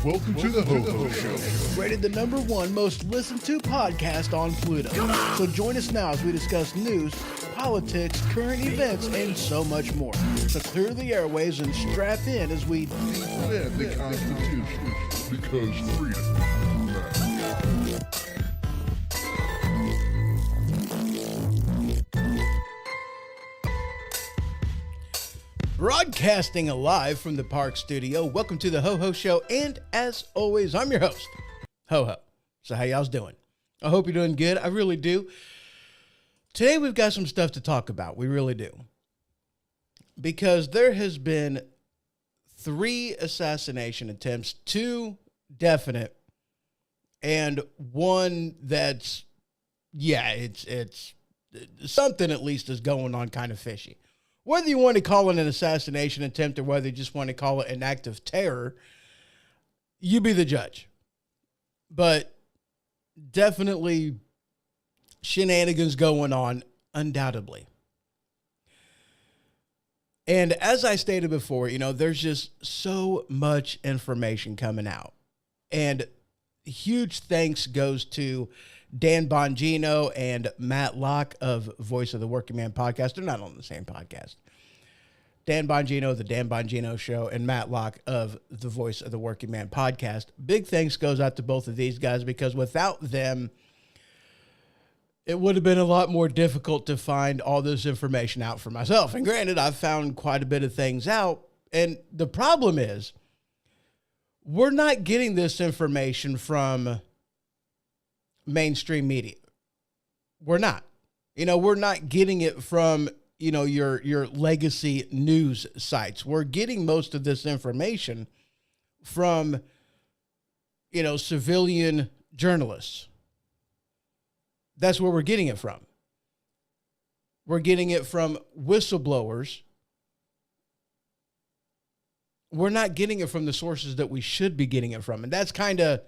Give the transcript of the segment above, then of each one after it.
Welcome to the Ho-Ho Show. Rated the #1 most listened to podcast on Pluto. So join us now as we discuss news, politics, current events, and so much more. So clear the airways and strap in as we defend the Constitution, because freedom matters. Broadcasting alive from the Park Studio. Welcome to the Ho-Ho Show, and as always, I'm your host, Ho-Ho. So how y'all's doing? I hope you're doing good. I really do. Today we've got some stuff to talk about. We really do. Because there has been 3 assassination attempts, 2 definite, and 1 that's, it's something at least is going on kind of fishy. Whether you want to call it an assassination attempt or whether you just want to call it an act of terror, you be the judge. But definitely shenanigans going on, undoubtedly. And as I stated before, there's just so much information coming out. And huge thanks goes to Dan Bongino and Matt Locke of Voice of the Working Man podcast. They're not on the same podcast. Dan Bongino, the Dan Bongino Show, and Matt Locke of the Voice of the Working Man podcast. Big thanks goes out to both of these guys, because without them, it would have been a lot more difficult to find all this information out for myself. And granted, I've found quite a bit of things out. And the problem is, we're not getting this information from mainstream media. We're not. We're not getting it from, your legacy news sites. We're getting most of this information from, civilian journalists. That's where we're getting it from. We're getting it from whistleblowers. We're not getting it from the sources that we should be getting it from. And that's kind of,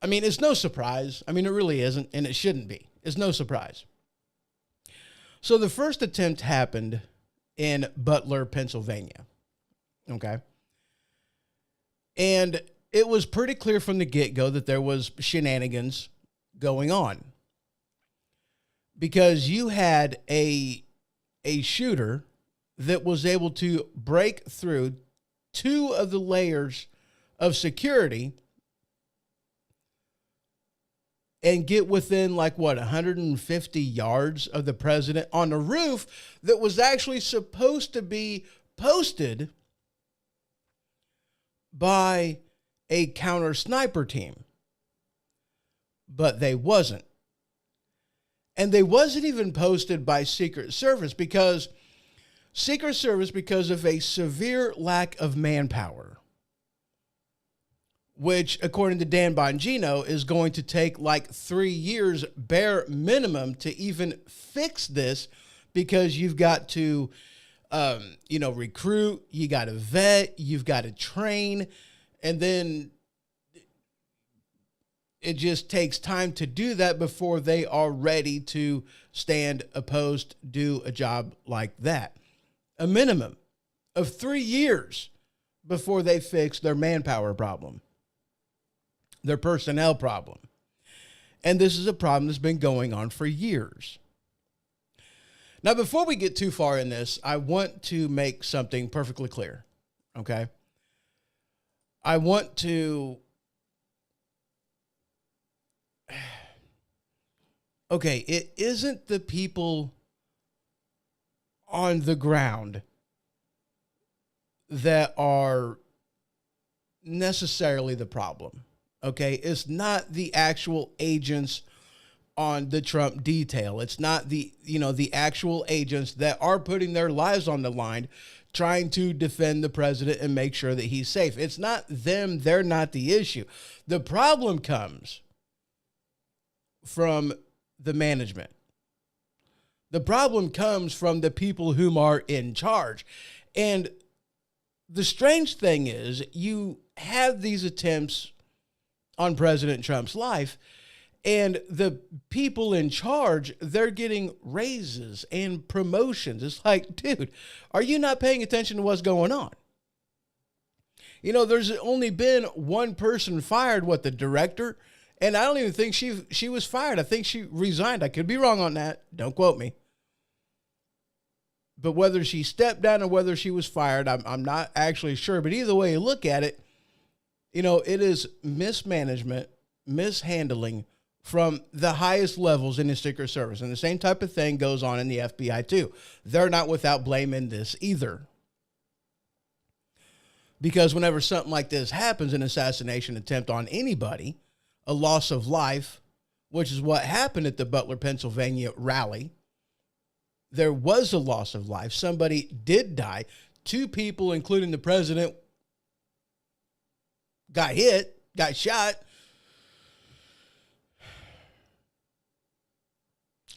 it's no surprise. It really isn't, and it shouldn't be. It's no surprise. So the first attempt happened in Butler, Pennsylvania. Okay. And it was pretty clear from the get-go that there was shenanigans going on, because you had a shooter that was able to break through 2 of the layers of security and get within 150 yards of the president on a roof that was actually supposed to be posted by a counter sniper team. But they wasn't. And they wasn't even posted by Secret Service, because of a severe lack of manpower, which, according to Dan Bongino, is going to take 3 years bare minimum to even fix this, because you've got to, recruit, you got to vet, you've got to train, and then it just takes time to do that before they are ready to stand a post, do a job like that. A minimum of 3 years before they fix their manpower problem, their personnel problem. And this is a problem that's been going on for years. Now, before we get too far in this, I want to make something perfectly clear, okay? I want to... Okay, it isn't the people on the ground that are necessarily the problem, okay? It's not the actual agents on the Trump detail. It's not the actual agents that are putting their lives on the line trying to defend the president and make sure that he's safe. It's not them. They're not the issue. The problem comes from the management. The problem comes from the people whom are in charge. And the strange thing is, you have these attempts on President Trump's life, and the people in charge, they're getting raises and promotions. It's like, dude, are you not paying attention to what's going on? You know, there's only been one person fired, the director? And I don't even think she was fired. I think she resigned. I could be wrong on that. Don't quote me. But whether she stepped down or whether she was fired, I'm not actually sure. But either way you look at it, you know, it is mismanagement, mishandling from the highest levels in the Secret Service. And the same type of thing goes on in the FBI too. They're not without blame in this either. Because whenever something like this happens, an assassination attempt on anybody, a loss of life, which is what happened at the Butler, Pennsylvania rally, there was a loss of life. Somebody did die. 2 people, including the president, got hit, got shot.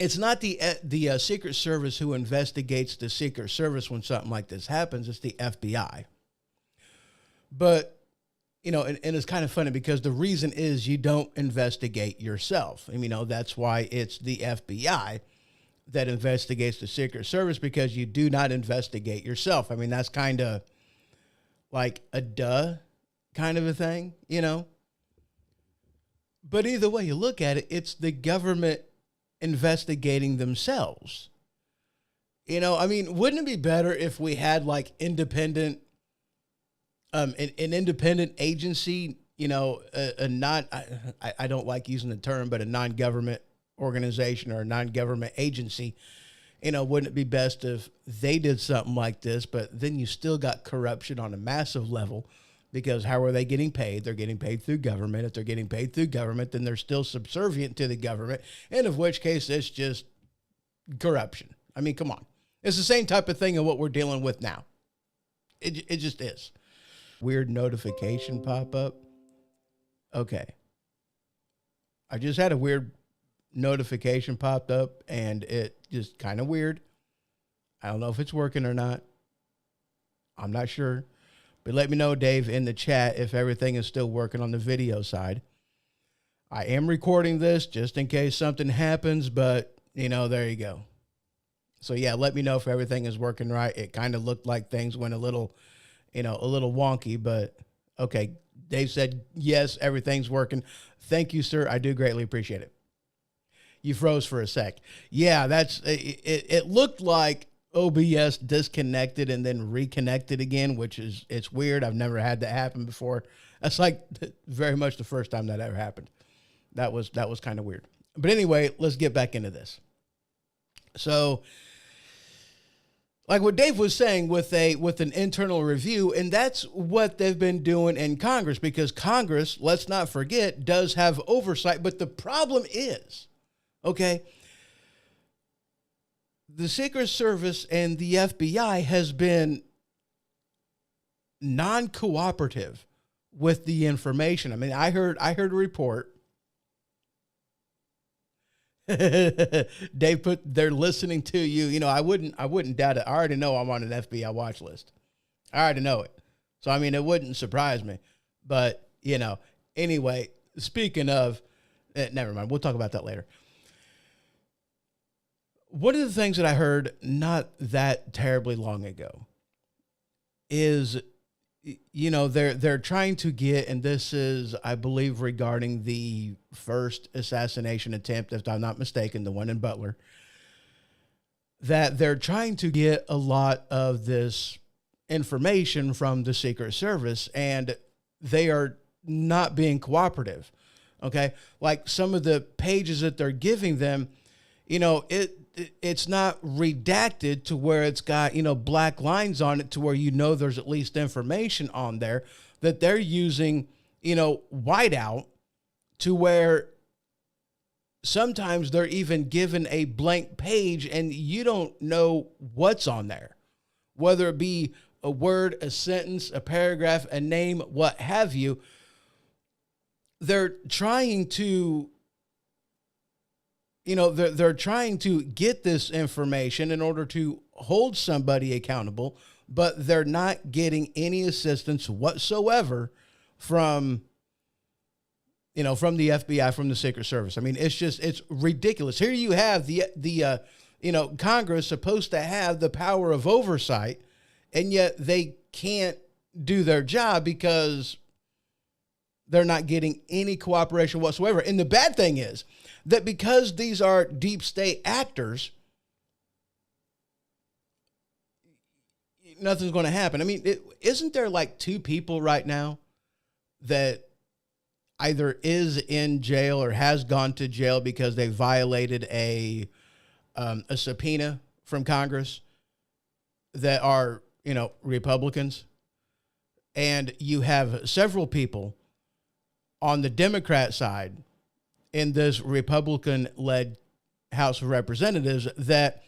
It's not the Secret Service who investigates the Secret Service when something like this happens. It's the FBI. But, you know, and it's kind of funny because the reason is you don't investigate yourself. And, you know, that's why it's the FBI that investigates the Secret Service, because you do not investigate yourself. I mean, that's kind of like a duh kind of a thing, you know. But either way you look at it, it's the government investigating themselves. You know, I mean, wouldn't it be better if we had like independent, an independent agency, you know, I don't like using the term, but a non-government organization or a non-government agency. You know, wouldn't it be best if they did something like this, but then you still got corruption on a massive level, because how are they getting paid? They're getting paid through government. If they're getting paid through government, then they're still subservient to the government, and of which case it's just corruption. I mean, come on. It's the same type of thing of what we're dealing with now. It just is. Weird notification pop up. Okay. I just had a weird notification popped up, and it just kind of weird. I don't know if it's working or not. I'm not sure. But let me know, Dave, in the chat if everything is still working on the video side. I am recording this just in case something happens, but, you know, there you go. So, yeah, let me know if everything is working right. It kind of looked like things went a little, you know, a little wonky, but okay. Dave said, yes, everything's working. Thank you, sir. I do greatly appreciate it. You froze for a sec. Yeah, it looked like OBS disconnected and then reconnected again, which is, it's weird. I've never had that happen before. That's like very much the first time that ever happened. That was kind of weird. But anyway, let's get back into this. So, like what Dave was saying with an internal review, and that's what they've been doing in Congress, because Congress, let's not forget, does have oversight. But the problem is, okay, the Secret Service and the FBI has been non-cooperative with the information. I mean, I heard a report. Dave put, they're listening to you. You know, I wouldn't doubt it. I already know I'm on an FBI watch list. I already know it. So, I mean, it wouldn't surprise me. But, you know, anyway, speaking of, never mind. We'll talk about that later. One of the things that I heard not that terribly long ago is, you know, they're trying to get, and this is, I believe, regarding the first assassination attempt, if I'm not mistaken, the one in Butler, that they're trying to get a lot of this information from the Secret Service, and they are not being cooperative. Okay. Like some of the pages that they're giving them, you know, it's not redacted to where it's got, you know, black lines on it to where, you know, there's at least information on there, that they're using, you know, whiteout to where sometimes they're even given a blank page and you don't know what's on there, whether it be a word, a sentence, a paragraph, a name, what have you. They're trying to, you know, they're trying to get this information in order to hold somebody accountable, but they're not getting any assistance whatsoever from, from the FBI, from the Secret Service. I mean, it's ridiculous. Here you have the Congress supposed to have the power of oversight, and yet they can't do their job because they're not getting any cooperation whatsoever. And the bad thing is that because these are deep state actors, nothing's going to happen. I mean, isn't there like 2 people right now that either is in jail or has gone to jail because they violated a subpoena from Congress that are, Republicans? And you have several people on the Democrat side in this Republican-led House of Representatives that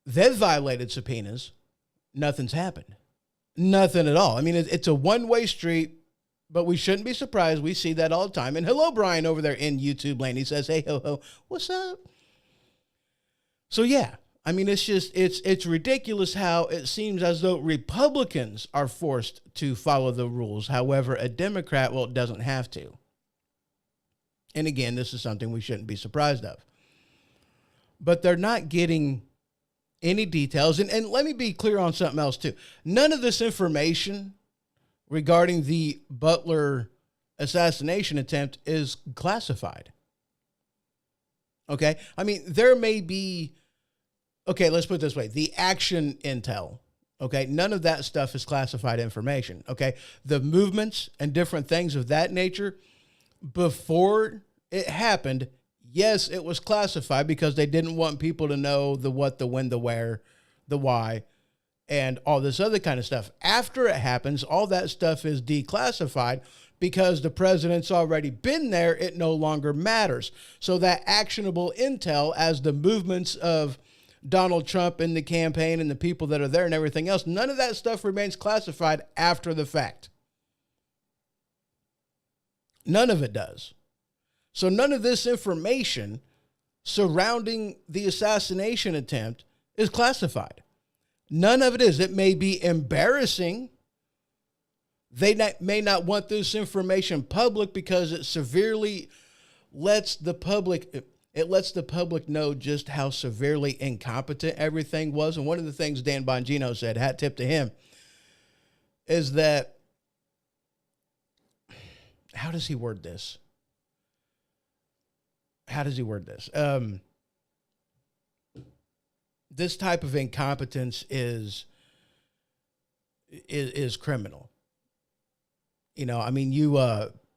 they've violated subpoenas. Nothing's happened. Nothing at all. I mean, it's a one-way street, but we shouldn't be surprised. We see that all the time. And hello, Brian, over there in YouTube land. He says, hey, ho, what's up? So, yeah, I mean, it's ridiculous how it seems as though Republicans are forced to follow the rules. However, a Democrat, well, doesn't have to. And again, this is something we shouldn't be surprised of. But they're not getting any details. And let me be clear on something else, too. None of this information regarding the Butler assassination attempt is classified. Okay? I mean, there may be, okay, let's put it this way. The action intel, okay? None of that stuff is classified information, okay? The movements and different things of that nature, before it happened, yes, it was classified because they didn't want people to know the what, the when, the where, the why, and all this other kind of stuff. After it happens, all that stuff is declassified because the president's already been there. It no longer matters. So that actionable intel, as the movements of Donald Trump and the campaign and the people that are there and everything else, none of that stuff remains classified after the fact. None of it does. So none of this information surrounding the assassination attempt is classified. None of it is. It may be embarrassing. They may not want this information public because it severely lets the public, it lets the public know just how severely incompetent everything was. And one of the things Dan Bongino said, hat tip to him, is that, how does he word this? This type of incompetence is criminal. I mean,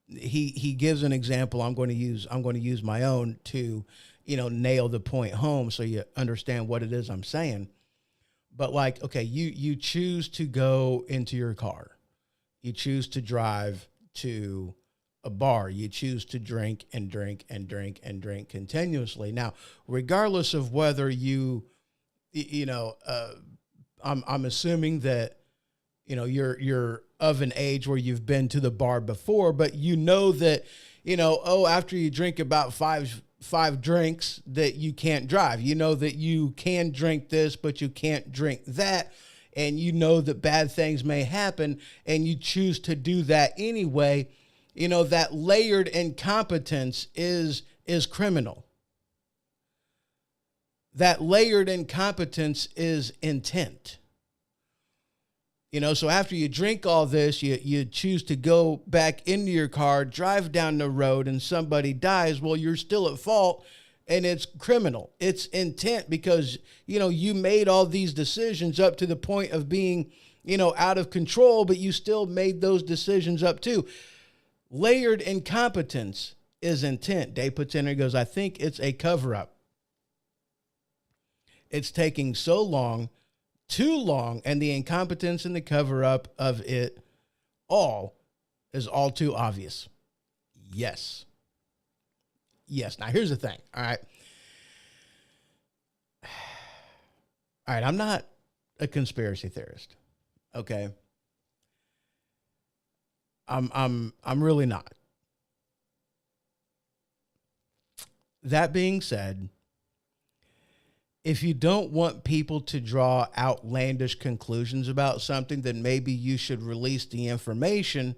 he gives an example. I'm going to use my own to, nail the point home so you understand what it is I'm saying. But like, okay, you choose to go into your car. You choose to drive to a bar. You choose to drink and drink and drink and drink continuously. Now, regardless of whether I'm assuming that, you're of an age where you've been to the bar before, but that, after you drink about five drinks that you can't drive. That you can drink this, but you can't drink that. And that bad things may happen and you choose to do that anyway. That layered incompetence is criminal. That layered incompetence is intent. So after you drink all this, you choose to go back into your car, drive down the road, and somebody dies. Well, you're still at fault, and it's criminal. It's intent because, you made all these decisions up to the point of being, out of control, but you still made those decisions up too. Layered incompetence is intent. Dave puts in there, he goes, I think it's a cover-up. It's taking so long, too long, and the incompetence and the cover-up of it all is all too obvious. Yes. Now, here's the thing. All right. I'm not a conspiracy theorist. Okay. I'm really not. That being said, if you don't want people to draw outlandish conclusions about something, then maybe you should release the information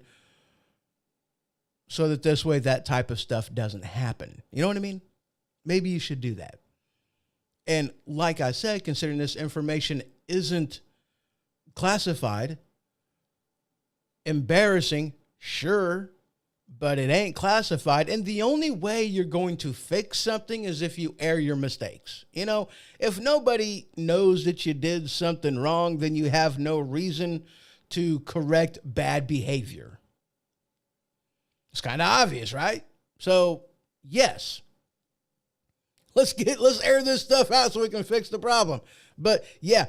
so that this way that type of stuff doesn't happen. You know what I mean? Maybe you should do that. And like I said, considering this information isn't classified, embarrassing, sure, but it ain't classified. And the only way you're going to fix something is if you air your mistakes. You know, if nobody knows that you did something wrong, then you have no reason to correct bad behavior. It's kind of obvious, right? So, yes. Let's air this stuff out so we can fix the problem. But yeah,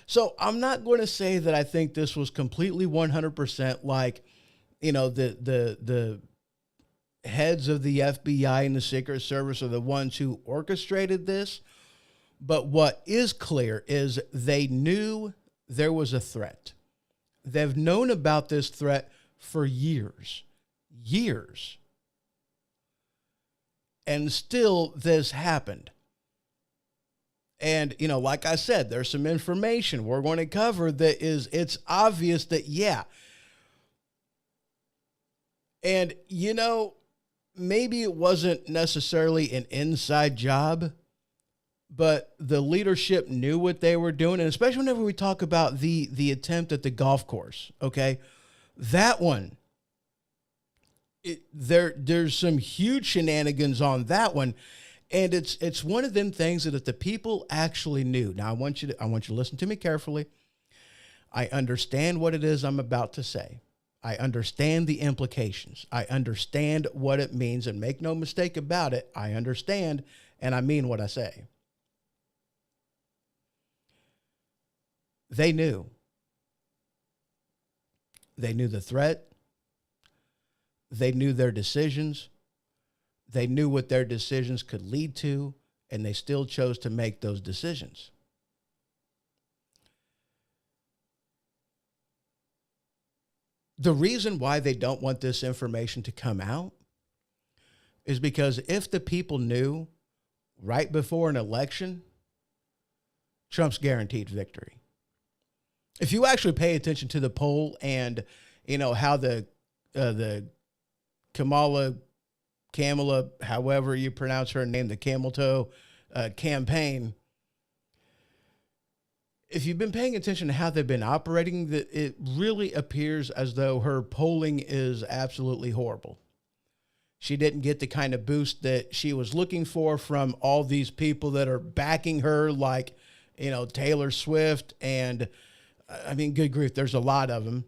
so I'm not going to say that I think this was completely 100% like, you know, the heads of the FBI and the Secret Service are the ones who orchestrated this. But what is clear is they knew there was a threat. They've known about this threat for years. And still this happened. And, you know, like I said, there's some information we're going to cover that it's obvious that, yeah. And, you know, maybe it wasn't necessarily an inside job, but the leadership knew what they were doing. And especially whenever we talk about the attempt at the golf course, okay, that one, there's some huge shenanigans on that one. And it's one of them things that if the people actually knew. Now I want you to listen to me carefully. I understand what it is I'm about to say. I understand the implications. I understand what it means, and make no mistake about it. I understand, and I mean what I say. They knew. They knew the threat. They knew their decisions. They knew what their decisions could lead to, and they still chose to make those decisions. The reason why they don't want this information to come out is because if the people knew right before an election, Trump's guaranteed victory. If you actually pay attention to the poll and, you know, how the Kamala, however you pronounce her name, the camel toe campaign, if you've been paying attention to how they've been operating, it really appears as though her polling is absolutely horrible. She didn't get the kind of boost that she was looking for from all these people that are backing her, like, you know, Taylor Swift. And I mean, good grief, there's a lot of them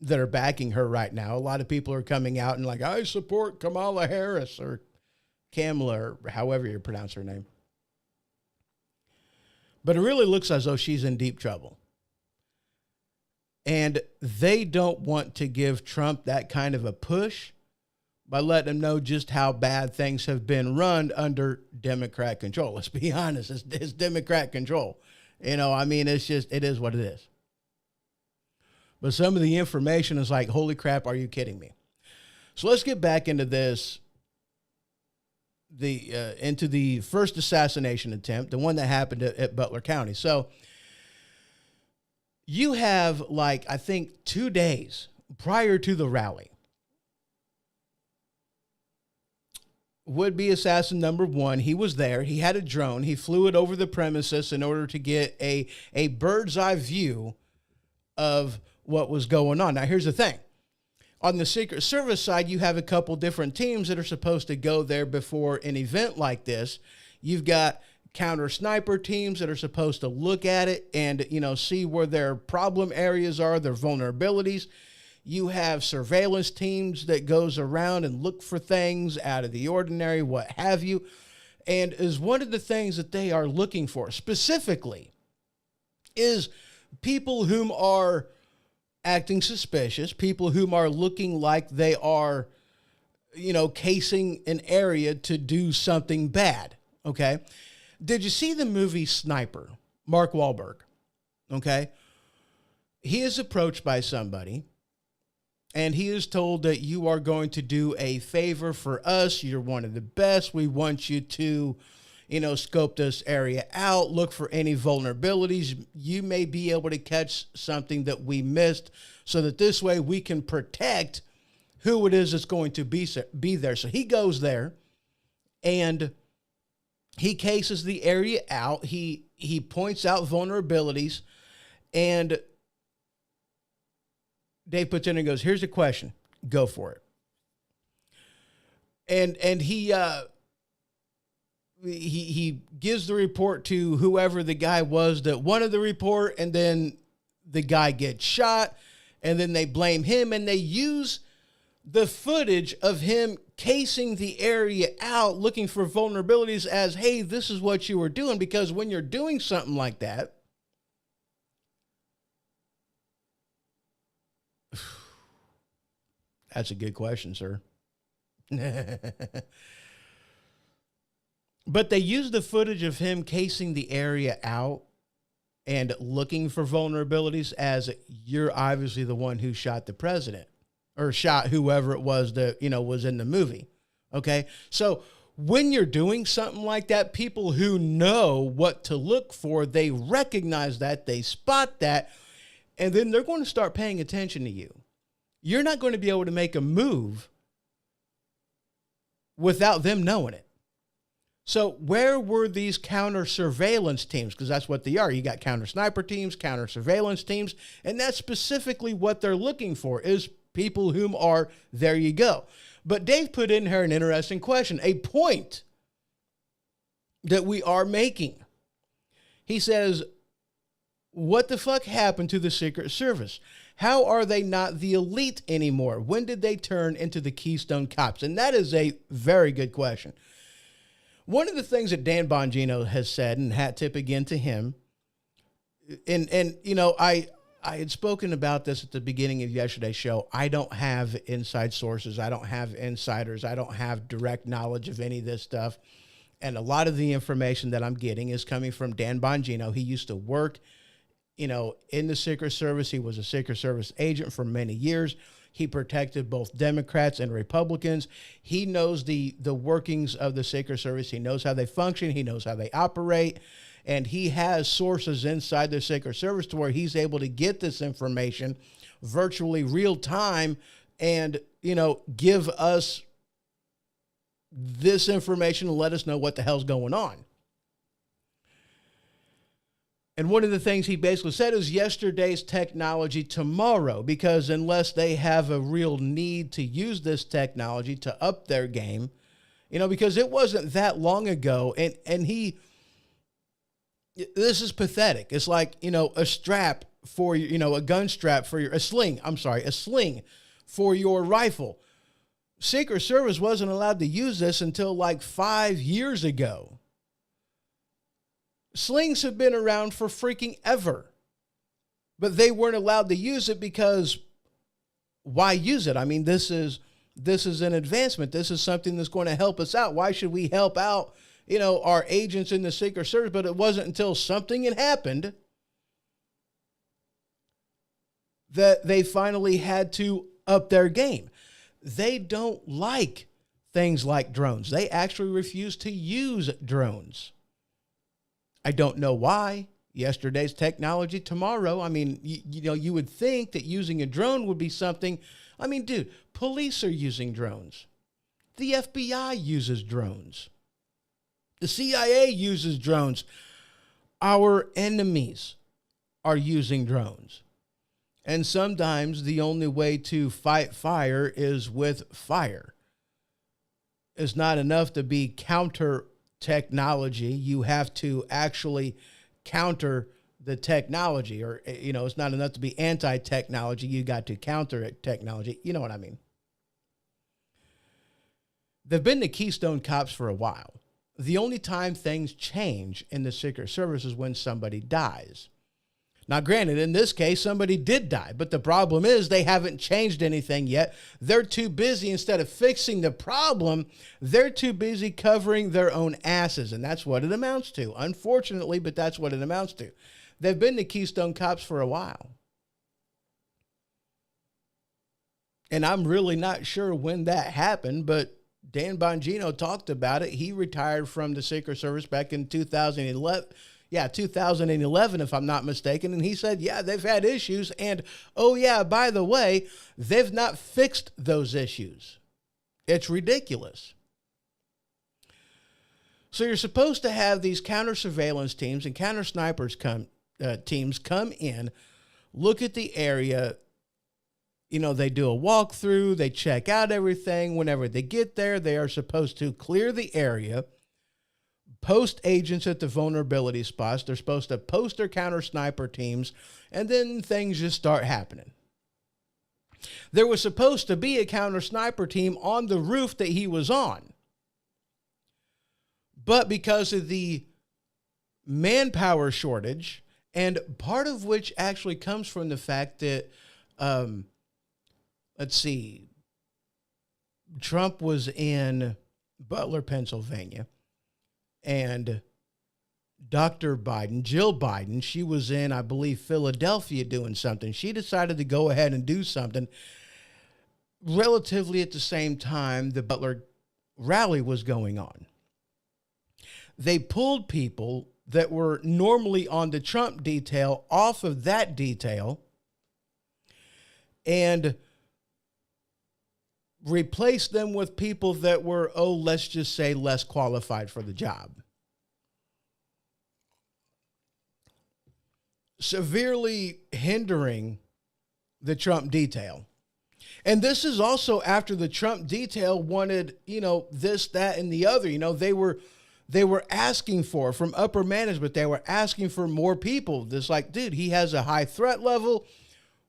that are backing her right now. A lot of people are coming out and like, I support Kamala Harris or Kamala or however you pronounce her name. But it really looks as though she's in deep trouble. And they don't want to give Trump that kind of a push by letting him know just how bad things have been run under Democrat control. Let's be honest, it's Democrat control. You know, I mean, it is what it is. But some of the information is like, holy crap, are you kidding me? So let's get back into this, into the first assassination attempt, the one that happened at Butler County. So you have, like, I think 2 days prior to the rally, would-be assassin number one, he was there. He had a drone. He flew it over the premises in order to get a bird's eye view of what was going on. Now, here's the thing. On the Secret Service side, you have a couple different teams that are supposed to go there before an event like this. You've got counter sniper teams that are supposed to look at it and, you know, see where their problem areas are, their vulnerabilities. You have surveillance teams that goes around and look for things out of the ordinary, what have you. And is one of the things that they are looking for specifically is people whom are acting suspicious, people whom are looking like they are, you know, casing an area to do something bad, okay? Did you see the movie Sniper? Mark Wahlberg, okay? He is approached by somebody, and he is told that you are going to do a favor for us. You're one of the best. We want you to, scope this area out, look for any vulnerabilities. You may be able to catch something that we missed so that this way we can protect who it is that's going to be there. So he goes there and he cases the area out. He points out vulnerabilities, and Dave puts in and goes, here's a question. Go for it. And he gives the report to whoever the guy was that wanted the report, and then the guy gets shot, and then they blame him, and they use the footage of him casing the area out, looking for vulnerabilities as, hey, this is what you were doing. Because when you're doing something like that, that's a good question, sir. But they used the footage of him casing the area out and looking for vulnerabilities as, you're obviously the one who shot the president or shot whoever it was that, was in the movie. Okay. So when you're doing something like that, people who know what to look for, they recognize that, they spot that, and then they're going to start paying attention to you. You're not going to be able to make a move without them knowing it. So where were these counter surveillance teams? Because that's what they are. You got counter sniper teams, counter surveillance teams, and that's specifically what they're looking for, is people whom are, there you go. But Dave put in here an interesting question, a point that we are making. He says, what the fuck happened to the Secret Service? How are they not the elite anymore? When did they turn into the Keystone Cops? And that is a very good question. One of the things that Dan Bongino has said, and hat tip again to him, and I had spoken about this at the beginning of yesterday's show. I don't have inside sources. I don't have insiders. I don't have direct knowledge of any of this stuff. And a lot of the information that I'm getting is coming from Dan Bongino. He used to work, in the Secret Service. He was a Secret Service agent for many years. He protected both Democrats and Republicans. He knows the workings of the Secret Service. He knows how they function. He knows how they operate. And he has sources inside the Secret Service to where he's able to get this information virtually real time and, give us this information and let us know what the hell's going on. And one of the things he basically said is yesterday's technology tomorrow, because unless they have a real need to use this technology to up their game, because it wasn't that long ago. And this is pathetic. It's like, a strap for, a gun strap for a sling for your rifle. Secret Service wasn't allowed to use this until like 5 years ago. Slings have been around for freaking ever, but they weren't allowed to use it because why use it? I mean, this is an advancement. This is something that's going to help us out. Why should we help out, our agents in the Secret Service? But it wasn't until something had happened that they finally had to up their game. They don't like things like drones. They actually refuse to use drones. I don't know why. Yesterday's technology tomorrow. I mean, you would think that using a drone would be something. I mean, dude, police are using drones. The FBI uses drones. The CIA uses drones. Our enemies are using drones. And sometimes the only way to fight fire is with fire. It's not enough to be counter technology. You have to actually counter the technology, or, it's not enough to be anti-technology. You got to counter technology. You know what I mean? They've been the Keystone Cops for a while. The only time things change in the Secret Service is when somebody dies. Now, granted, in this case, somebody did die, but the problem is they haven't changed anything yet. They're too busy, instead of fixing the problem, they're too busy covering their own asses, and that's what it amounts to. Unfortunately, but that's what it amounts to. They've been the Keystone Cops for a while. And I'm really not sure when that happened, but Dan Bongino talked about it. He retired from the Secret Service back in 2011. Yeah, 2011, if I'm not mistaken. And he said, yeah, they've had issues. And, oh, yeah, by the way, they've not fixed those issues. It's ridiculous. So you're supposed to have these counter surveillance teams and counter snipers teams come in, look at the area. You know, they do a walkthrough, they check out everything. Whenever they get there, they are supposed to clear the area, post agents at the vulnerability spots. They're supposed to post their counter sniper teams, and then things just start happening. There was supposed to be a counter sniper team on the roof that he was on. But because of the manpower shortage, and part of which actually comes from the fact that, let's see, Trump was in Butler, Pennsylvania, and Dr. Biden, Jill Biden, she was in, I believe, Philadelphia doing something. She decided to go ahead and do something relatively at the same time the Butler rally was going on. They pulled people that were normally on the Trump detail off of that detail and replaced them with people that were, let's just say, less qualified for the job. Severely hindering the Trump detail. And this is also after the Trump detail wanted, this, that, and the other. They were asking for, from upper management, they were asking for more people. This like, dude, he has a high threat level.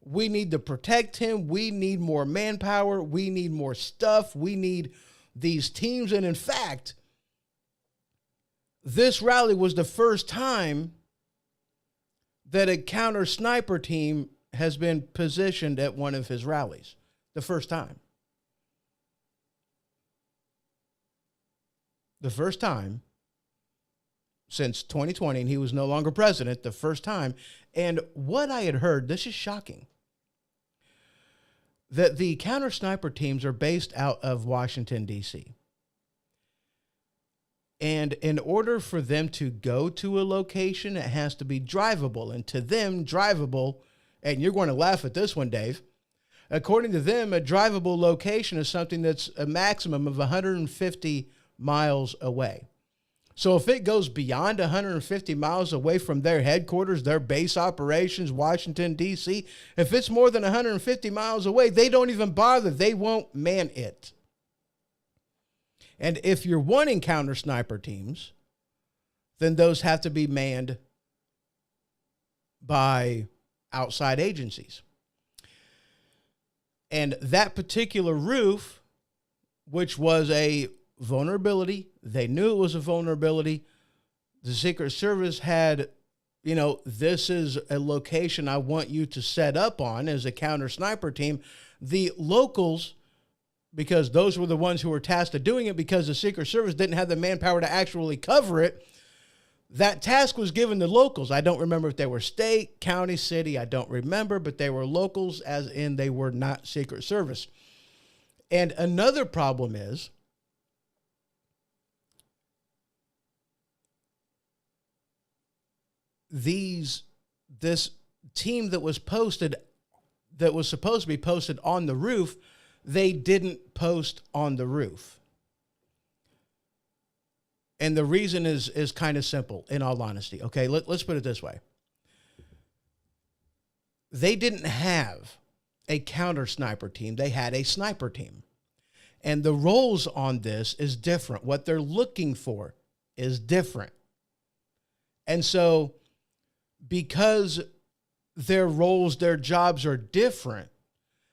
We need to protect him. We need more manpower. We need more stuff. We need these teams. And in fact, this rally was the first time that a counter sniper team has been positioned at one of his rallies. The first time. The first time since 2020, and he was no longer president, the first time. And what I had heard, this is shocking, that the counter sniper teams are based out of Washington, D.C. And in order for them to go to a location, it has to be drivable. And to them, drivable, and you're going to laugh at this one, Dave, according to them, a drivable location is something that's a maximum of 150 miles away. So if it goes beyond 150 miles away from their headquarters, their base operations, Washington, D.C., if it's more than 150 miles away, they don't even bother. They won't man it. And if you're wanting counter sniper teams, then those have to be manned by outside agencies. And that particular roof, which was a vulnerability, they knew it was a vulnerability. The Secret Service had, this is a location I want you to set up on as a counter sniper team. The locals, because those were the ones who were tasked with doing it, because the Secret Service didn't have the manpower to actually cover it, that task was given to locals. I don't remember if they were state, county, city. I don't remember, but they were locals, as in they were not Secret Service. And another problem is this team that was posted, that was supposed to be posted on the roof, they didn't post on the roof. And the reason is kind of simple, in all honesty. Okay, let's put it this way. They didn't have a counter sniper team. They had a sniper team. And the roles on this is different. What they're looking for is different. And so, because their roles, their jobs are different,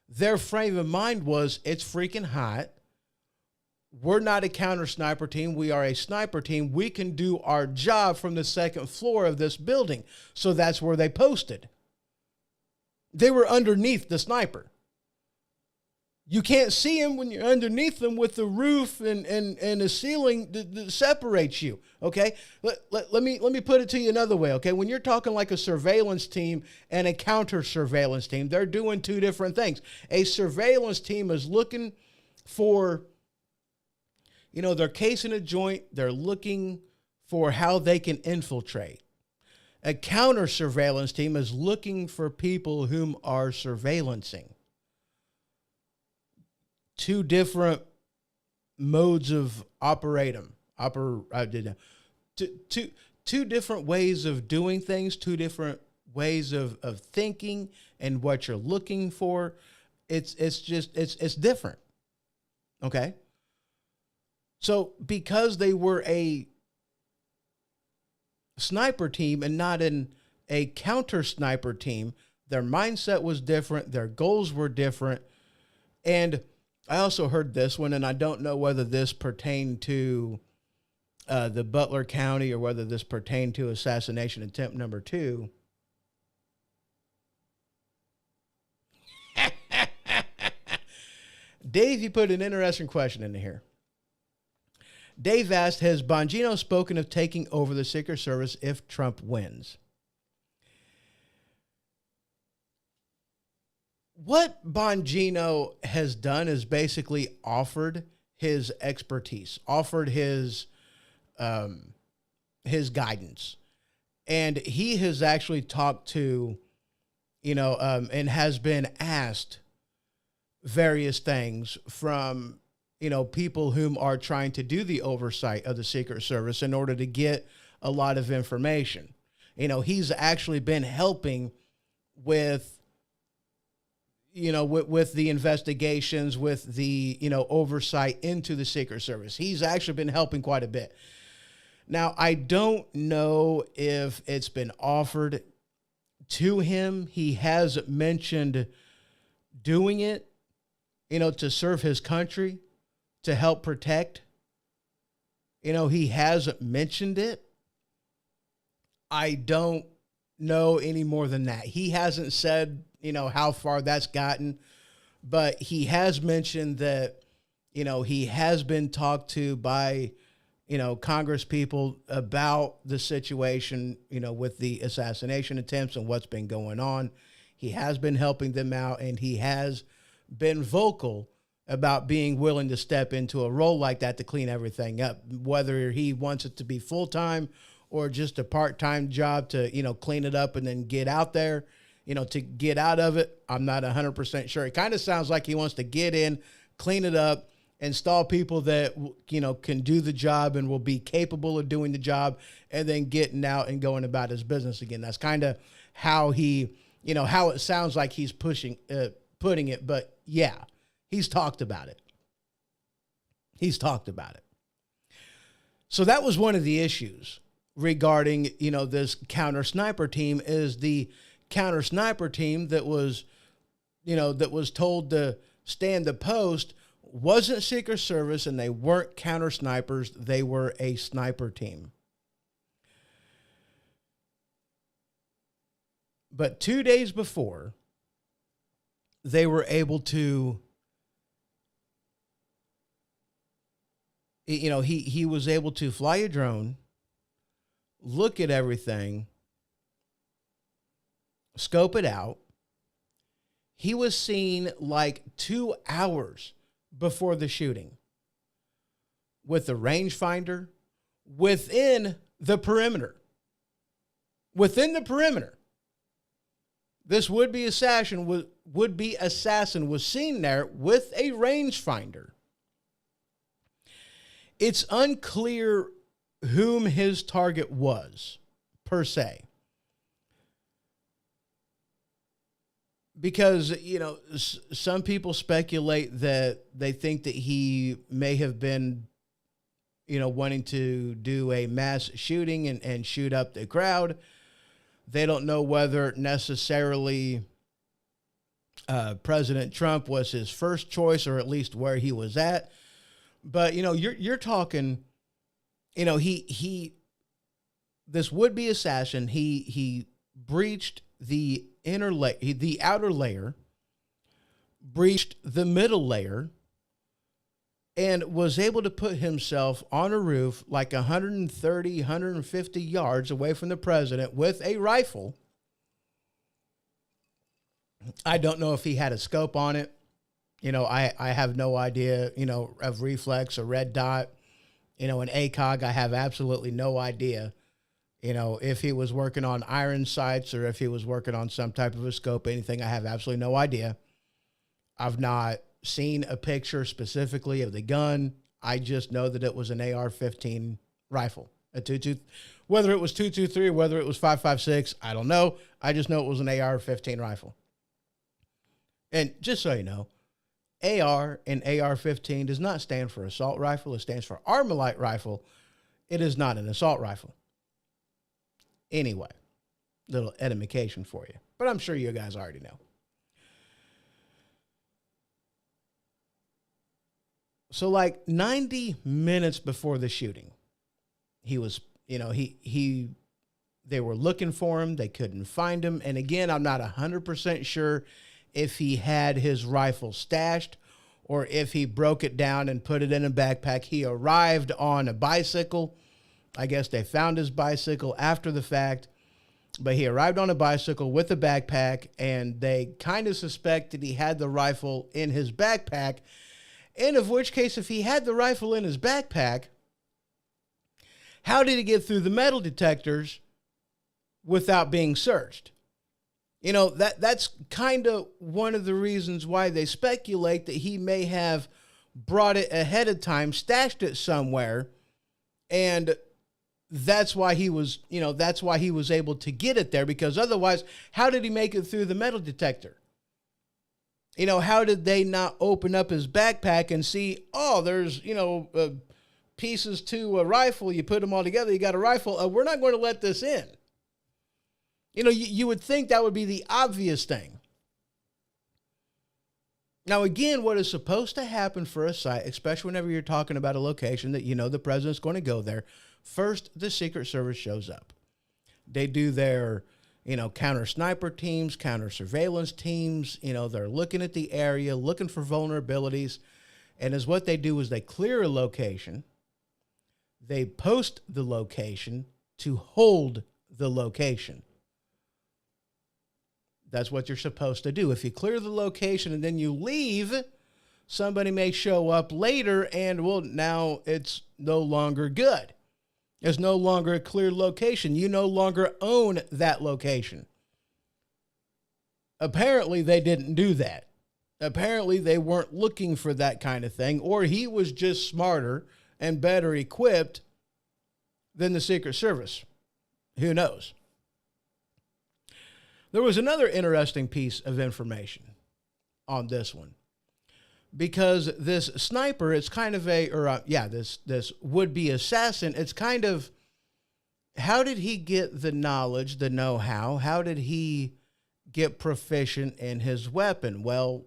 their frame of mind was, it's freaking hot. We're not a counter sniper team. We are a sniper team. We can do our job from the second floor of this building. So that's where they posted. They were underneath the sniper. You can't see them when you're underneath them with the roof and the ceiling that separates you. Okay, let me put it to you another way. Okay, when you're talking like a surveillance team and a counter surveillance team, they're doing two different things. A surveillance team is looking for They're casing a joint. They're looking for how they can infiltrate. A counter surveillance team is looking for people whom are surveillancing. Two different modes of operatum. Two different ways of doing things, two different ways of thinking and what you're looking for. It's different. Okay. So because they were a sniper team and not a counter sniper team, their mindset was different. Their goals were different. And I also heard this one, and I don't know whether this pertained to the Butler County or whether this pertained to assassination attempt number 2. Dave, you put an interesting question in here. Dave asked, has Bongino spoken of taking over the Secret Service if Trump wins? What Bongino has done is basically offered his expertise, offered his guidance. And he has actually talked to, and has been asked various things from, people whom are trying to do the oversight of the Secret Service in order to get a lot of information. He's actually been helping with, with the investigations, with the, oversight into the Secret Service. He's actually been helping quite a bit. Now, I don't know if it's been offered to him. He has mentioned doing it, to serve his country, to help protect. He has mentioned it. I don't know any more than that. He hasn't said, how far that's gotten, but he has mentioned that, he has been talked to by, Congress people about the situation, with the assassination attempts and what's been going on. He has been helping them out, and he has been vocal about being willing to step into a role like that to clean everything up, whether he wants it to be full-time or just a part-time job to, clean it up and then get out there, to get out of it. I'm not 100% sure. It kind of sounds like he wants to get in, clean it up, install people that, can do the job and will be capable of doing the job, and then getting out and going about his business again. That's kind of how he, how it sounds like he's putting it. But yeah, he's talked about it. So that was one of the issues regarding, this counter sniper team, is the counter sniper team that was, that was told to stand the post wasn't Secret Service, and they weren't counter snipers. They were a sniper team. But 2 days before, they were able to, he was able to fly a drone, look at everything, scope it out. He was seen like 2 hours before the shooting with the rangefinder within the perimeter. Within the perimeter. This would-be assassin was seen there with a rangefinder. It's unclear whom his target was, per se. Because, some people speculate that they think that he may have been, wanting to do a mass shooting and shoot up the crowd. They don't know whether necessarily President Trump was his first choice, or at least where he was at. But, you're talking, this would-be assassin, he breached the outer layer, breached the middle layer, and was able to put himself on a roof like 130, 150 yards away from the president with a rifle. I don't know if he had a scope on it. I have no idea, of reflex or red dot, An ACOG, I have absolutely no idea, if he was working on iron sights or if he was working on some type of a scope, anything. I have absolutely no idea. I've not seen a picture specifically of the gun. I just know that it was an AR-15 rifle, whether it was 223 or whether it was 5.56, I don't know. I just know it was an AR-15 rifle. And just so you know, AR and AR-15 does not stand for assault rifle. It stands for Armalite rifle. It is not an assault rifle. Anyway, little edification for you. But I'm sure you guys already know. So like 90 minutes before the shooting, he was, they were looking for him. They couldn't find him. And again, I'm not 100% sure if he had his rifle stashed or if he broke it down and put it in a backpack. He arrived on a bicycle. I guess they found his bicycle after the fact, but he arrived on a bicycle with a backpack, and they kind of suspected he had the rifle in his backpack. And of which case, if he had the rifle in his backpack, how did he get through the metal detectors without being searched? That's kind of one of the reasons why they speculate that he may have brought it ahead of time, stashed it somewhere, and that's why he was able to get it there, because otherwise, how did he make it through the metal detector? How did they not open up his backpack and see, there's, pieces to a rifle, you put them all together, you got a rifle, we're not going to let this in. You would think that would be the obvious thing. Now, again, what is supposed to happen for a site, especially whenever you're talking about a location that the president's going to go there, first, the Secret Service shows up. They do their, counter sniper teams, counter surveillance teams. They're looking at the area, looking for vulnerabilities. And as what they do is they clear a location. They post the location to hold the location. That's what you're supposed to do. If you clear the location and then you leave, somebody may show up later and, now it's no longer good. It's no longer a clear location. You no longer own that location. Apparently, they didn't do that. Apparently, they weren't looking for that kind of thing, or he was just smarter and better equipped than the Secret Service. Who knows? There was another interesting piece of information on this one, because this sniper, it's kind of this would-be assassin, it's kind of, how did he get the knowledge, the know-how? How did he get proficient in his weapon? Well,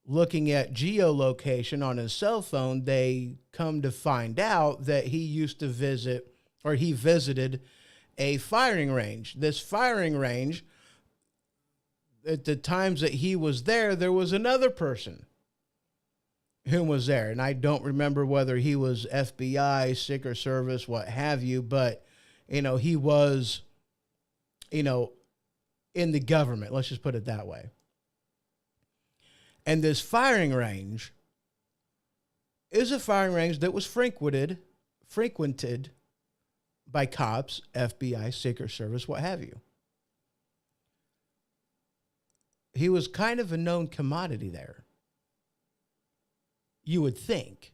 looking at geolocation on his cell phone, they come to find out that he visited a firing range. This firing range, at the times that he was there was another person who was there. And I don't remember whether he was FBI, Secret Service, what have you, but, he was, in the government. Let's just put it that way. And this firing range is a firing range that was frequented by cops, FBI, Secret Service, what have you. He was kind of a known commodity there. You would think,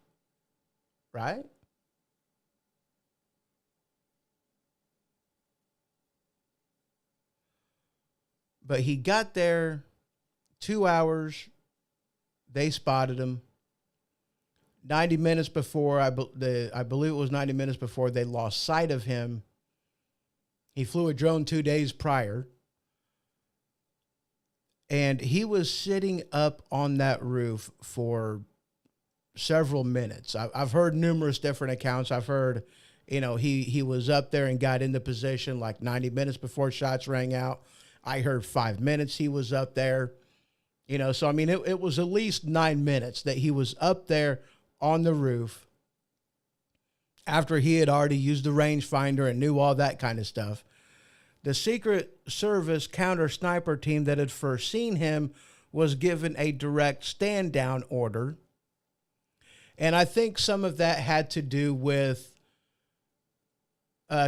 right? But he got there 2 hours. They spotted him. 90 minutes before, I believe it was 90 minutes before, they lost sight of him. He flew a drone 2 days prior. And he was sitting up on that roof for several minutes. I've heard numerous different accounts. I've heard, he was up there and got into position like 90 minutes before shots rang out. I heard 5 minutes he was up there. So, it was at least 9 minutes that he was up there on the roof after he had already used the rangefinder and knew all that kind of stuff. The Secret Service counter sniper team that had first seen him was given a direct stand down order. And I think some of that had to do with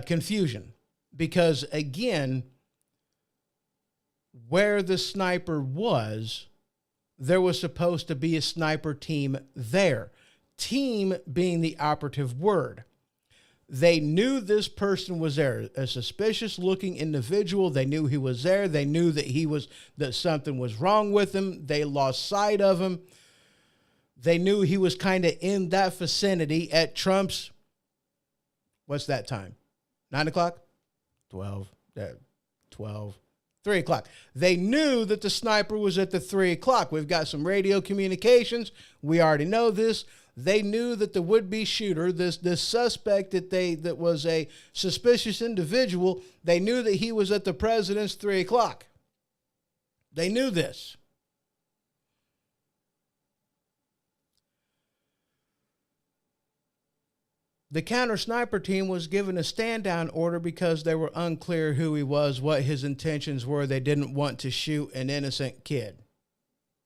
confusion. Because, again, where the sniper was, there was supposed to be a sniper team there. Team being the operative word. They knew this person was there, a suspicious looking individual. They knew he was there. They knew that something was wrong with him. They lost sight of him. They knew he was kind of in that vicinity at Trump's, what's that time? 9 o'clock? 12, 3 o'clock. They knew that the sniper was at the 3 o'clock. We've got some radio communications. We already know this. They knew that the would-be shooter, this suspect that was a suspicious individual, they knew that he was at the president's 3 o'clock. They knew this. The counter-sniper team was given a stand-down order because they were unclear who he was, what his intentions were. They didn't want to shoot an innocent kid.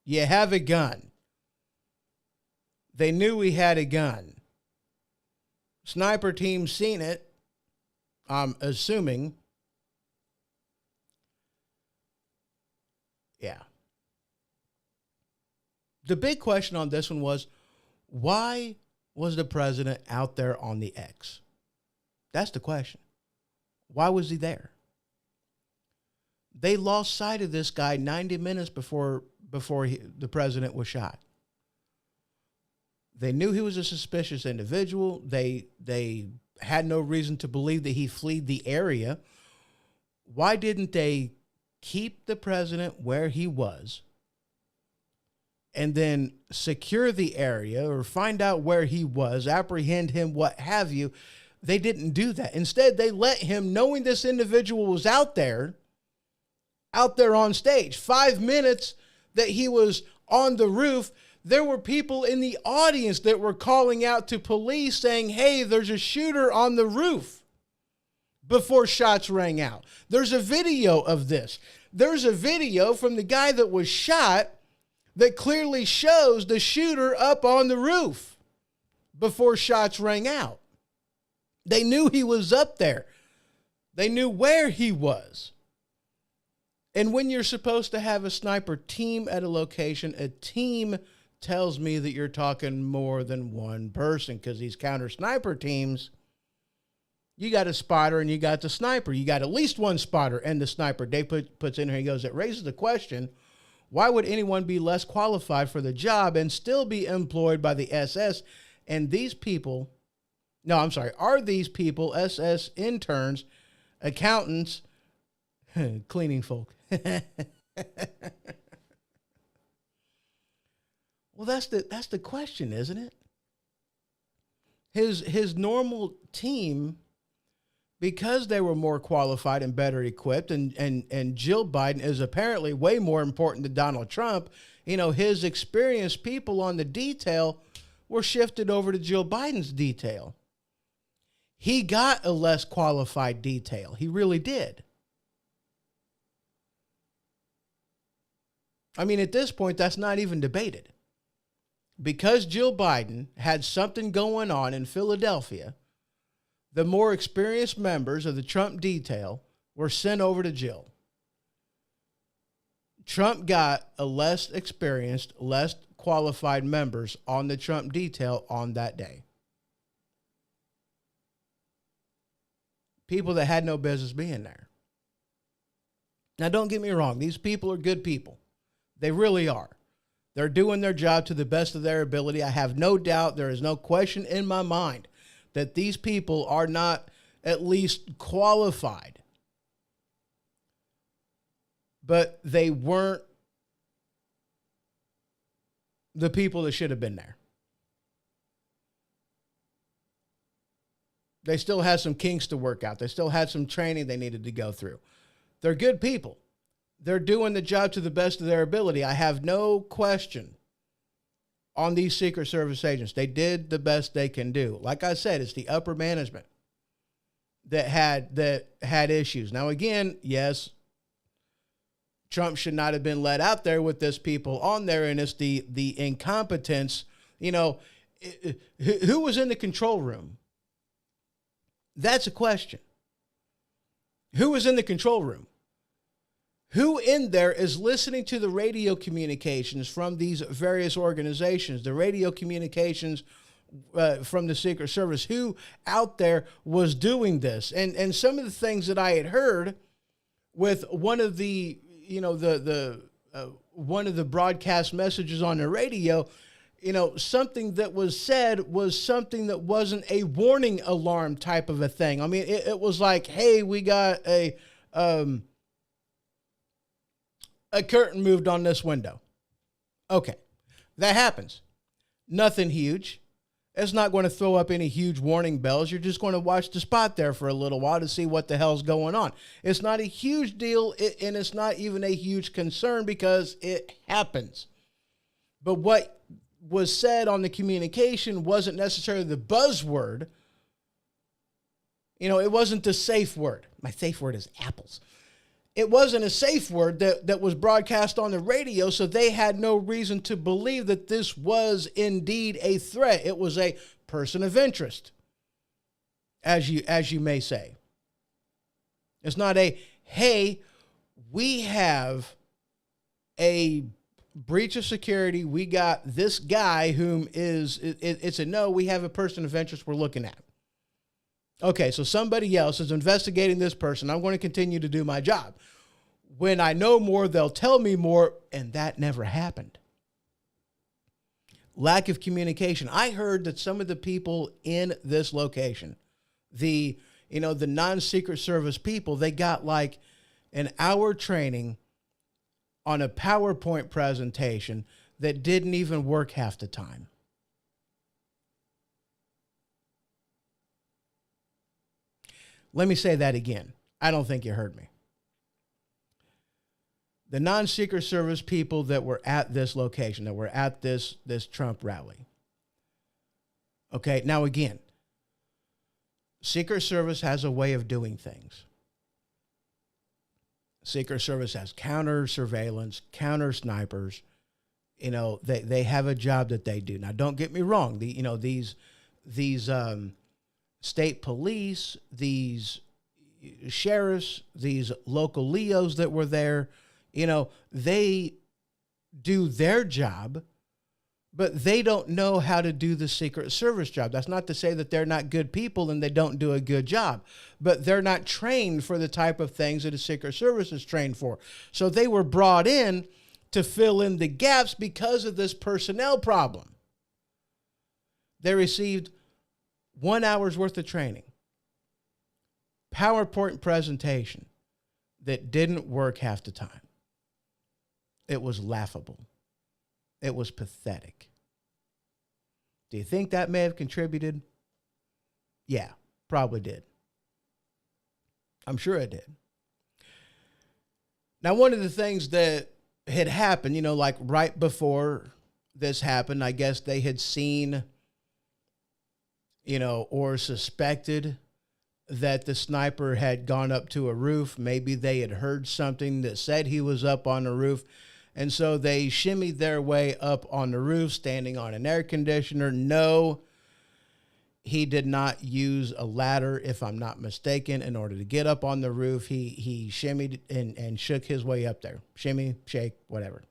You have a gun. They knew he had a gun. Sniper team seen it, I'm assuming. Yeah. The big question on this one was, why was the president out there on the X? That's the question. Why was he there? They lost sight of this guy 90 minutes before the president was shot. They knew he was a suspicious individual. They had no reason to believe that he fled the area. Why didn't they keep the president where he was and then secure the area or find out where he was, apprehend him, what have you? They didn't do that. Instead, they let him, knowing this individual was out there on stage. 5 minutes that he was on the roof, there were people in the audience that were calling out to police saying, hey, there's a shooter on the roof, before shots rang out. There's a video of this. There's a video from the guy that was shot that clearly shows the shooter up on the roof before shots rang out. They knew he was up there. They knew where he was. And when you're supposed to have a sniper team at a location, a team tells me that you're talking more than one person, because these counter sniper teams, you got a spotter and you got the sniper. You got at least one spotter and the sniper. Dave puts in here, he goes, it raises the question, why would anyone be less qualified for the job and still be employed by the SS? And these people, are these people SS interns, accountants, cleaning folk? Well, that's the question, isn't it? His normal team, because they were more qualified and better equipped, and Jill Biden is apparently way more important than Donald Trump, his experienced people on the detail were shifted over to Jill Biden's detail. He got a less qualified detail. He really did. I mean, at this point, that's not even debated. Because Jill Biden had something going on in Philadelphia, the more experienced members of the Trump detail were sent over to Jill. Trump got a less experienced, less qualified members on the Trump detail on that day. People that had no business being there. Now, don't get me wrong. These people are good people. They really are. They're doing their job to the best of their ability. I have no doubt, there is no question in my mind that these people are not at least qualified. But they weren't the people that should have been there. They still had some kinks to work out. They still had some training they needed to go through. They're good people. They're doing the job to the best of their ability. I have no question on these Secret Service agents. They did the best they can do. Like I said, it's the upper management that had issues. Now, again, yes, Trump should not have been let out there with this people on there, and it's the incompetence. Who was in the control room? That's a question. Who was in the control room? Who in there is listening to the radio communications from these various organizations, the radio communications from the Secret Service? Who out there was doing this? And some of the things that I had heard with one of the, one of the broadcast messages on the radio, something that was said was something that wasn't a warning alarm type of a thing. I mean, it was like, hey, we got a curtain moved on this window. Okay, that happens. Nothing huge. It's not going to throw up any huge warning bells. You're just going to watch the spot there for a little while to see what the hell's going on. It's not a huge deal, and it's not even a huge concern because it happens. But what was said on the communication wasn't necessarily the buzzword. It wasn't the safe word. My safe word is apples. It wasn't a safe word that was broadcast on the radio, so they had no reason to believe that this was indeed a threat. It was a person of interest, as you may say. It's not a, hey, we have a breach of security. We got this guy whom it's a no, we have a person of interest we're looking at. Okay, so somebody else is investigating this person. I'm going to continue to do my job. When I know more, they'll tell me more, and that never happened. Lack of communication. I heard that some of the people in this location, the non-Secret Service people, they got like an hour training on a PowerPoint presentation that didn't even work half the time. Let me say that again. I don't think you heard me. The non-Secret Service people that were at this location, that were at this Trump rally. Okay, now again, Secret Service has a way of doing things. Secret Service has counter surveillance, counter snipers. They have a job that they do. Now, don't get me wrong. These state police, these sheriffs, these local Leos that were there, they do their job, but they don't know how to do the Secret Service job. That's not to say that they're not good people and they don't do a good job, but they're not trained for the type of things that a Secret Service is trained for. So they were brought in to fill in the gaps because of this personnel problem. They received 1 hour's worth of training, PowerPoint presentation that didn't work half the time. It was laughable. It was pathetic. Do you think that may have contributed? Yeah, probably did. I'm sure it did. Now, one of the things that had happened, like right before this happened, I guess they had seen, or suspected that the sniper had gone up to a roof. Maybe they had heard something that said he was up on the roof. And so they shimmied their way up on the roof, standing on an air conditioner. No, he did not use a ladder, if I'm not mistaken, in order to get up on the roof. He shimmied and shook his way up there. Shimmy, shake, whatever.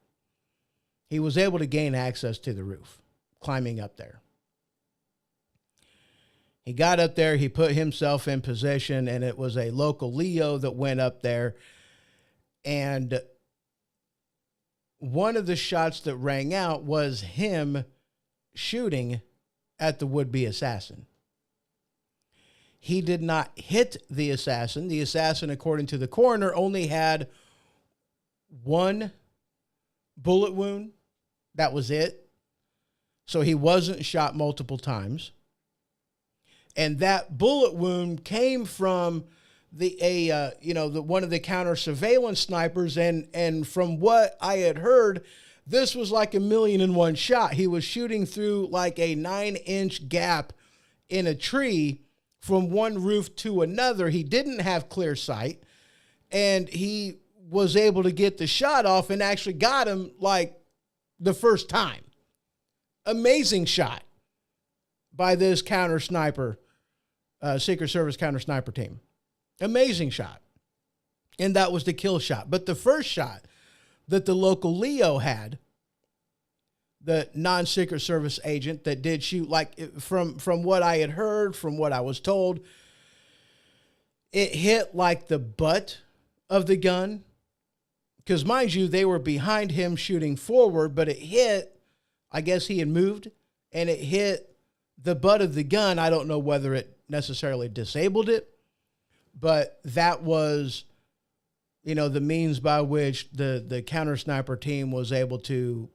He was able to gain access to the roof, climbing up there. He got up there, he put himself in position, and it was a local Leo that went up there. And one of the shots that rang out was him shooting at the would-be assassin. He did not hit the assassin. The assassin, according to the coroner, only had one bullet wound. That was it. So he wasn't shot multiple times. And that bullet wound came from one of the counter surveillance snipers. And from what I had heard, this was like 1,000,001 shot. He was shooting through like a 9-inch gap in a tree from one roof to another. He didn't have clear sight, and he was able to get the shot off and actually got him like the first time. Amazing shot. by this counter sniper, Secret Service counter sniper team. Amazing shot. And that was the kill shot. But the first shot that the local Leo had, the non-Secret Service agent that did shoot, like from what I had heard, from what I was told, it hit like the butt of the gun. Because mind you, they were behind him shooting forward, but it hit, I guess he had moved, and it hit the butt of the gun. I don't know whether it necessarily disabled it, but that was, the means by which the counter sniper team was able to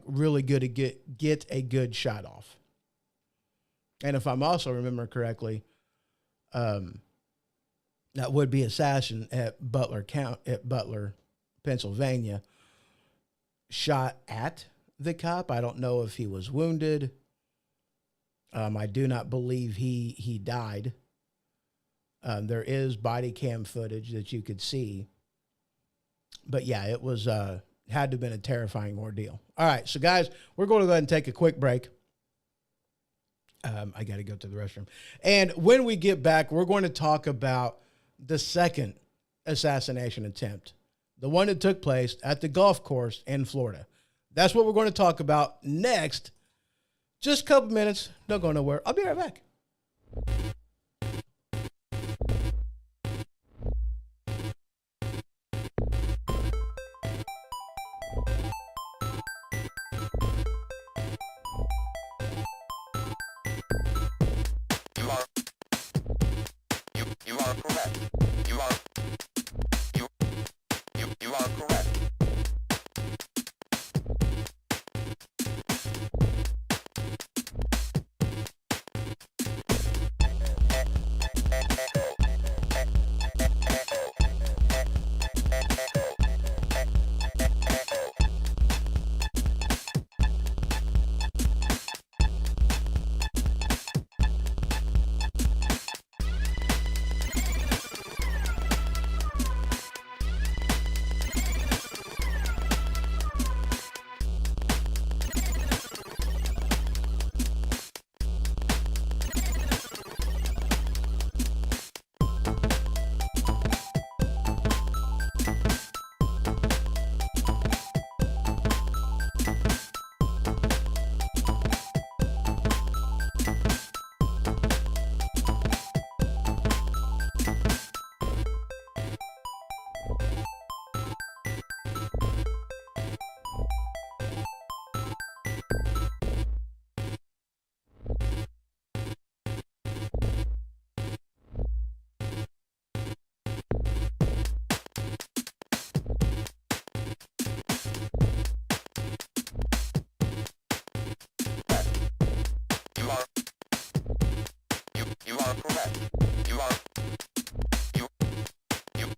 really good to get a good shot off. And if I'm also remembering correctly, that would-be assassin at Butler, Pennsylvania, shot at the cop. I don't know if he was wounded. I do not believe he died. There is body cam footage that you could see. But yeah, it was had to have been a terrifying ordeal. All right, so guys, we're going to go ahead and take a quick break. I got to go to the restroom. And when we get back, we're going to talk about the second assassination attempt, the one that took place at the golf course in Florida. That's what we're going to talk about next. Just a couple minutes. Don't go nowhere. I'll be right back. You are correct. You are correct. You are correct.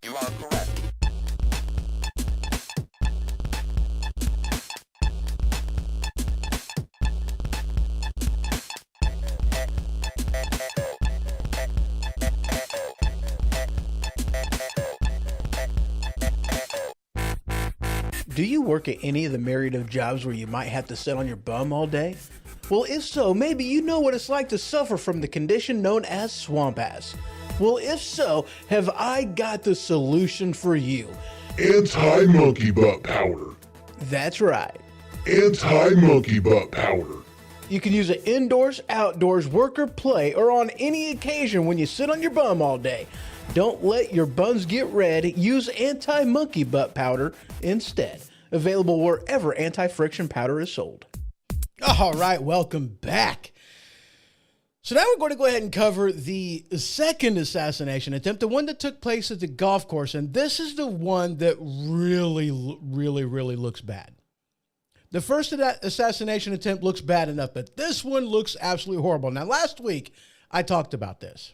You are correct. Do you work at any of the myriad of jobs where you might have to sit on your bum all day? Well, if so, maybe you know what it's like to suffer from the condition known as swamp ass. Well, if so, have I got the solution for you. Anti-monkey butt powder. That's right. Anti-monkey butt powder. You can use it indoors, outdoors, work or play, or on any occasion when you sit on your bum all day. Don't let your buns get red. Use anti-monkey butt powder instead. Available wherever anti-friction powder is sold. All right, welcome back. So now we're going to go ahead and cover the second assassination attempt, the one that took place at the golf course. And this is the one that really looks bad. The first assassination attempt looks bad enough, but this one looks absolutely horrible. Now, last week, I talked about this.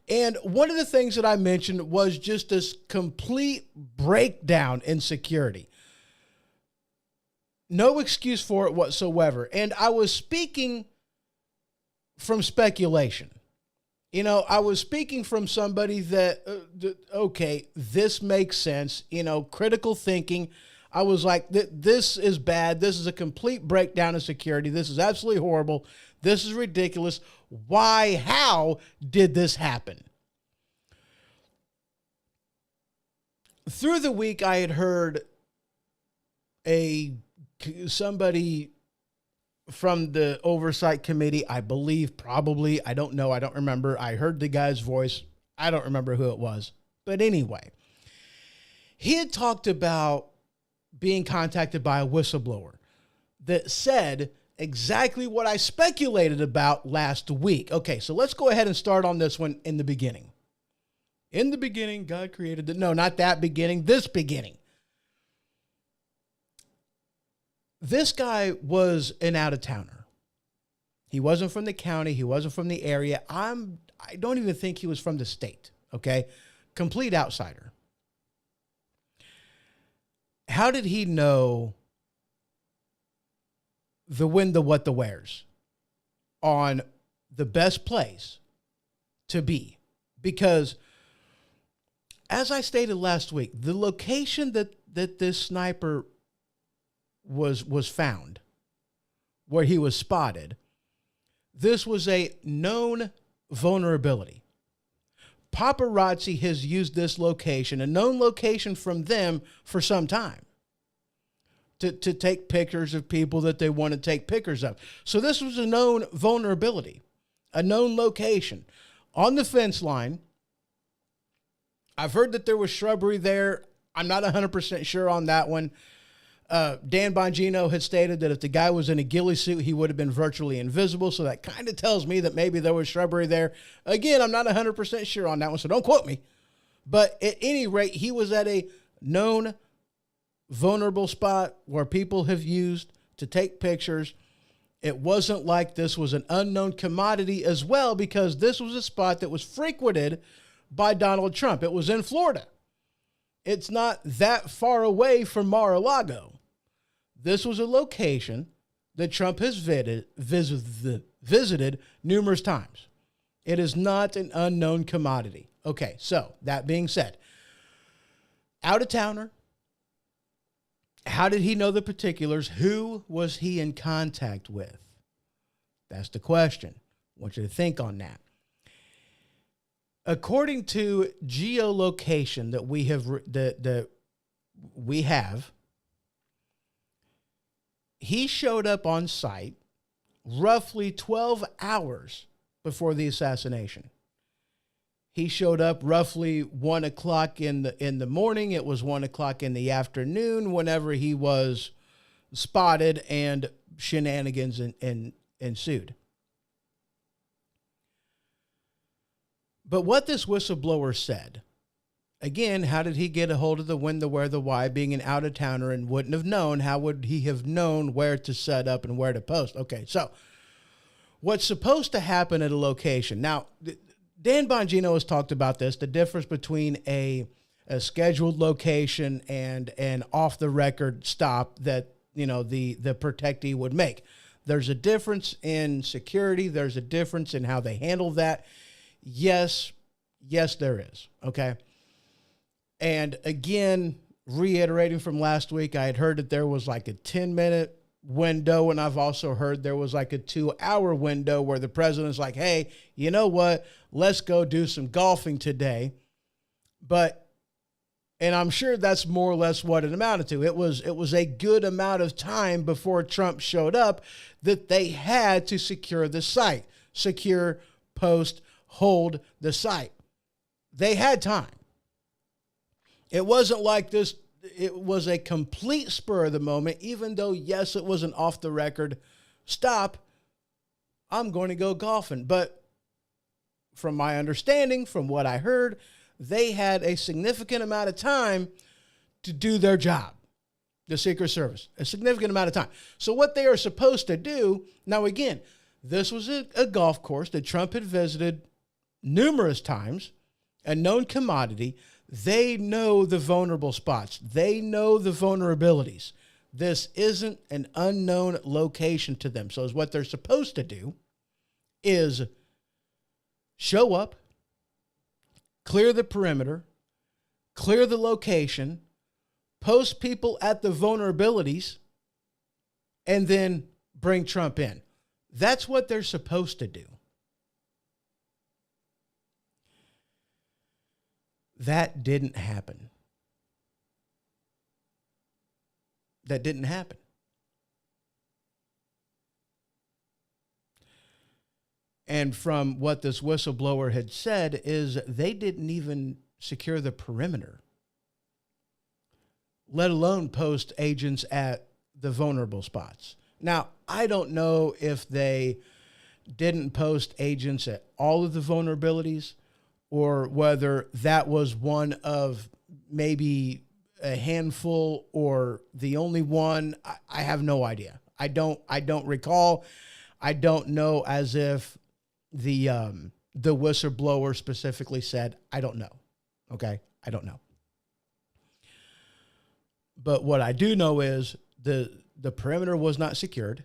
And one of the things that I mentioned was just this complete breakdown in security. No excuse for it whatsoever. And I was speaking from speculation. I was speaking from somebody that, okay, this makes sense. Critical thinking. I was like, this is bad. This is a complete breakdown of security. This is absolutely horrible. This is ridiculous. Why? How did this happen? Through the week, I had heard somebody from the oversight committee, I believe, probably, I don't know, I don't remember. I heard the guy's voice. I don't remember who it was. But anyway, he had talked about being contacted by a whistleblower that said exactly what I speculated about last week. Okay, so let's go ahead and start on this one in the beginning. In the beginning, God created no, not that beginning, this beginning. This guy was an out-of-towner. He wasn't from the county. He wasn't from the area. I don't even think he was from the state, okay? Complete outsider. How did he know the when, the what, the wheres on the best place to be? Because as I stated last week, the location that this sniper was found, where he was spotted, this was a known vulnerability. Paparazzi has used this location, a known location from them, for some time to take pictures of people that they want to take pictures of. So this was a known vulnerability, a known location on the fence line. I've heard that there was shrubbery there. I'm not 100% sure on that one. Dan Bongino had stated that if the guy was in a ghillie suit, he would have been virtually invisible. So that kind of tells me that maybe there was shrubbery there. Again, I'm not 100% sure on that one, so don't quote me. But at any rate, he was at a known vulnerable spot where people have used to take pictures. It wasn't like this was an unknown commodity as well, because this was a spot that was frequented by Donald Trump. It was in Florida. It's not that far away from Mar-a-Lago. This was a location that Trump has visited numerous times. It is not an unknown commodity. Okay, so that being said, out-of-towner, how did he know the particulars? Who was he in contact with? That's the question. I want you to think on that. According to geolocation that we have, he showed up on site roughly 12 hours before the assassination. He showed up roughly 1 o'clock in the morning. It was 1 o'clock in the afternoon whenever he was spotted and shenanigans ensued. But what this whistleblower said, again, how did he get a hold of the when, the where, the why, being an out-of-towner and wouldn't have known? How would he have known where to set up and where to post? Okay, so what's supposed to happen at a location. Now, Dan Bongino has talked about this, the difference between a scheduled location and an off-the-record stop that, you know, the protectee would make. There's a difference in security. There's a difference in how they handle that. Yes, there is. Okay. And again, reiterating from last week, I had heard that there was like a 10-minute window, and I've also heard there was like a 2-hour window where the president's like, hey, you know what? Let's go do some golfing today. And I'm sure that's more or less what it amounted to. It was a good amount of time before Trump showed up that they had to secure the site, secure, post, hold the site. They had time. It wasn't like this. It was a complete spur of the moment, even though, yes, it was an off the record stop. I'm going to go golfing. But from my understanding, from what I heard, they had a significant amount of time to do their job, the Secret Service, a significant amount of time. So what they are supposed to do, now again, this was a golf course that Trump had visited numerous times, a known commodity. They know the vulnerable spots. They know the vulnerabilities. This isn't an unknown location to them. So what they're supposed to do is show up, clear the perimeter, clear the location, post people at the vulnerabilities, and then bring Trump in. That's what they're supposed to do. That didn't happen. That didn't happen. And from what this whistleblower had said is they didn't even secure the perimeter, let alone post agents at the vulnerable spots. Now, I don't know if they didn't post agents at all of the vulnerabilities or whether that was one of maybe a handful or the only one. I have no idea. I don't recall. I don't know, as if the whistleblower specifically said, I don't know. Okay. I don't know. But what I do know is the perimeter was not secured.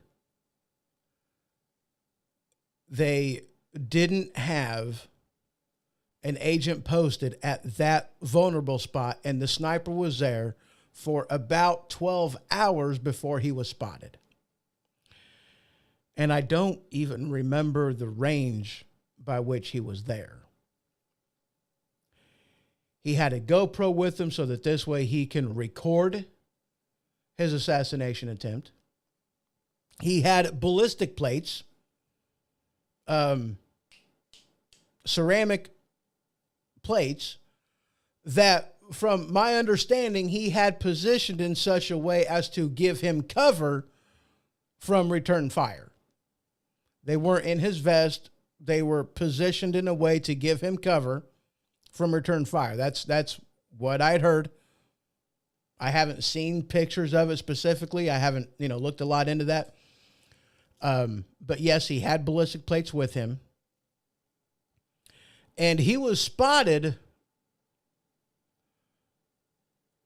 They didn't have an agent posted at that vulnerable spot, and the sniper was there for about 12 hours before he was spotted. And I don't even remember the range by which he was there. He had a GoPro with him so that this way he can record his assassination attempt. He had ballistic plates, ceramic plates that, from my understanding, he had positioned in such a way as to give him cover from return fire. They weren't in his vest. They were positioned in a way to give him cover from return fire. That's what I'd heard. I haven't seen pictures of it specifically. I haven't, looked a lot into that. But yes, he had ballistic plates with him. And he was spotted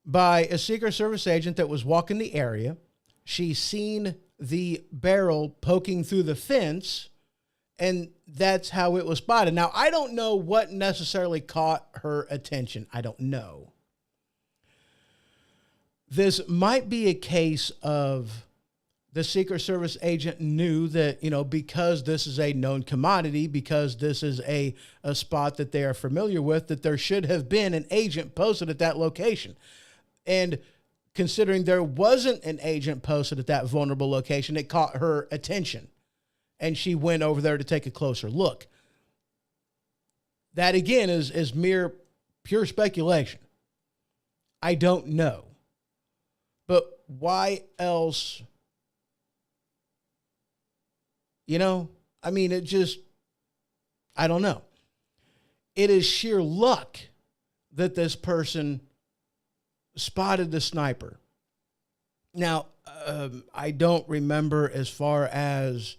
by a Secret Service agent that was walking the area. She seen the barrel poking through the fence, and that's how it was spotted. Now, I don't know what necessarily caught her attention. I don't know. This might be a case of the Secret Service agent knew that, because this is a known commodity, because this is a spot that they are familiar with, that there should have been an agent posted at that location. And considering there wasn't an agent posted at that vulnerable location, it caught her attention. And she went over there to take a closer look. That, again, is pure speculation. I don't know. But why else? I don't know. It is sheer luck that this person spotted the sniper. Now, I don't remember as far as,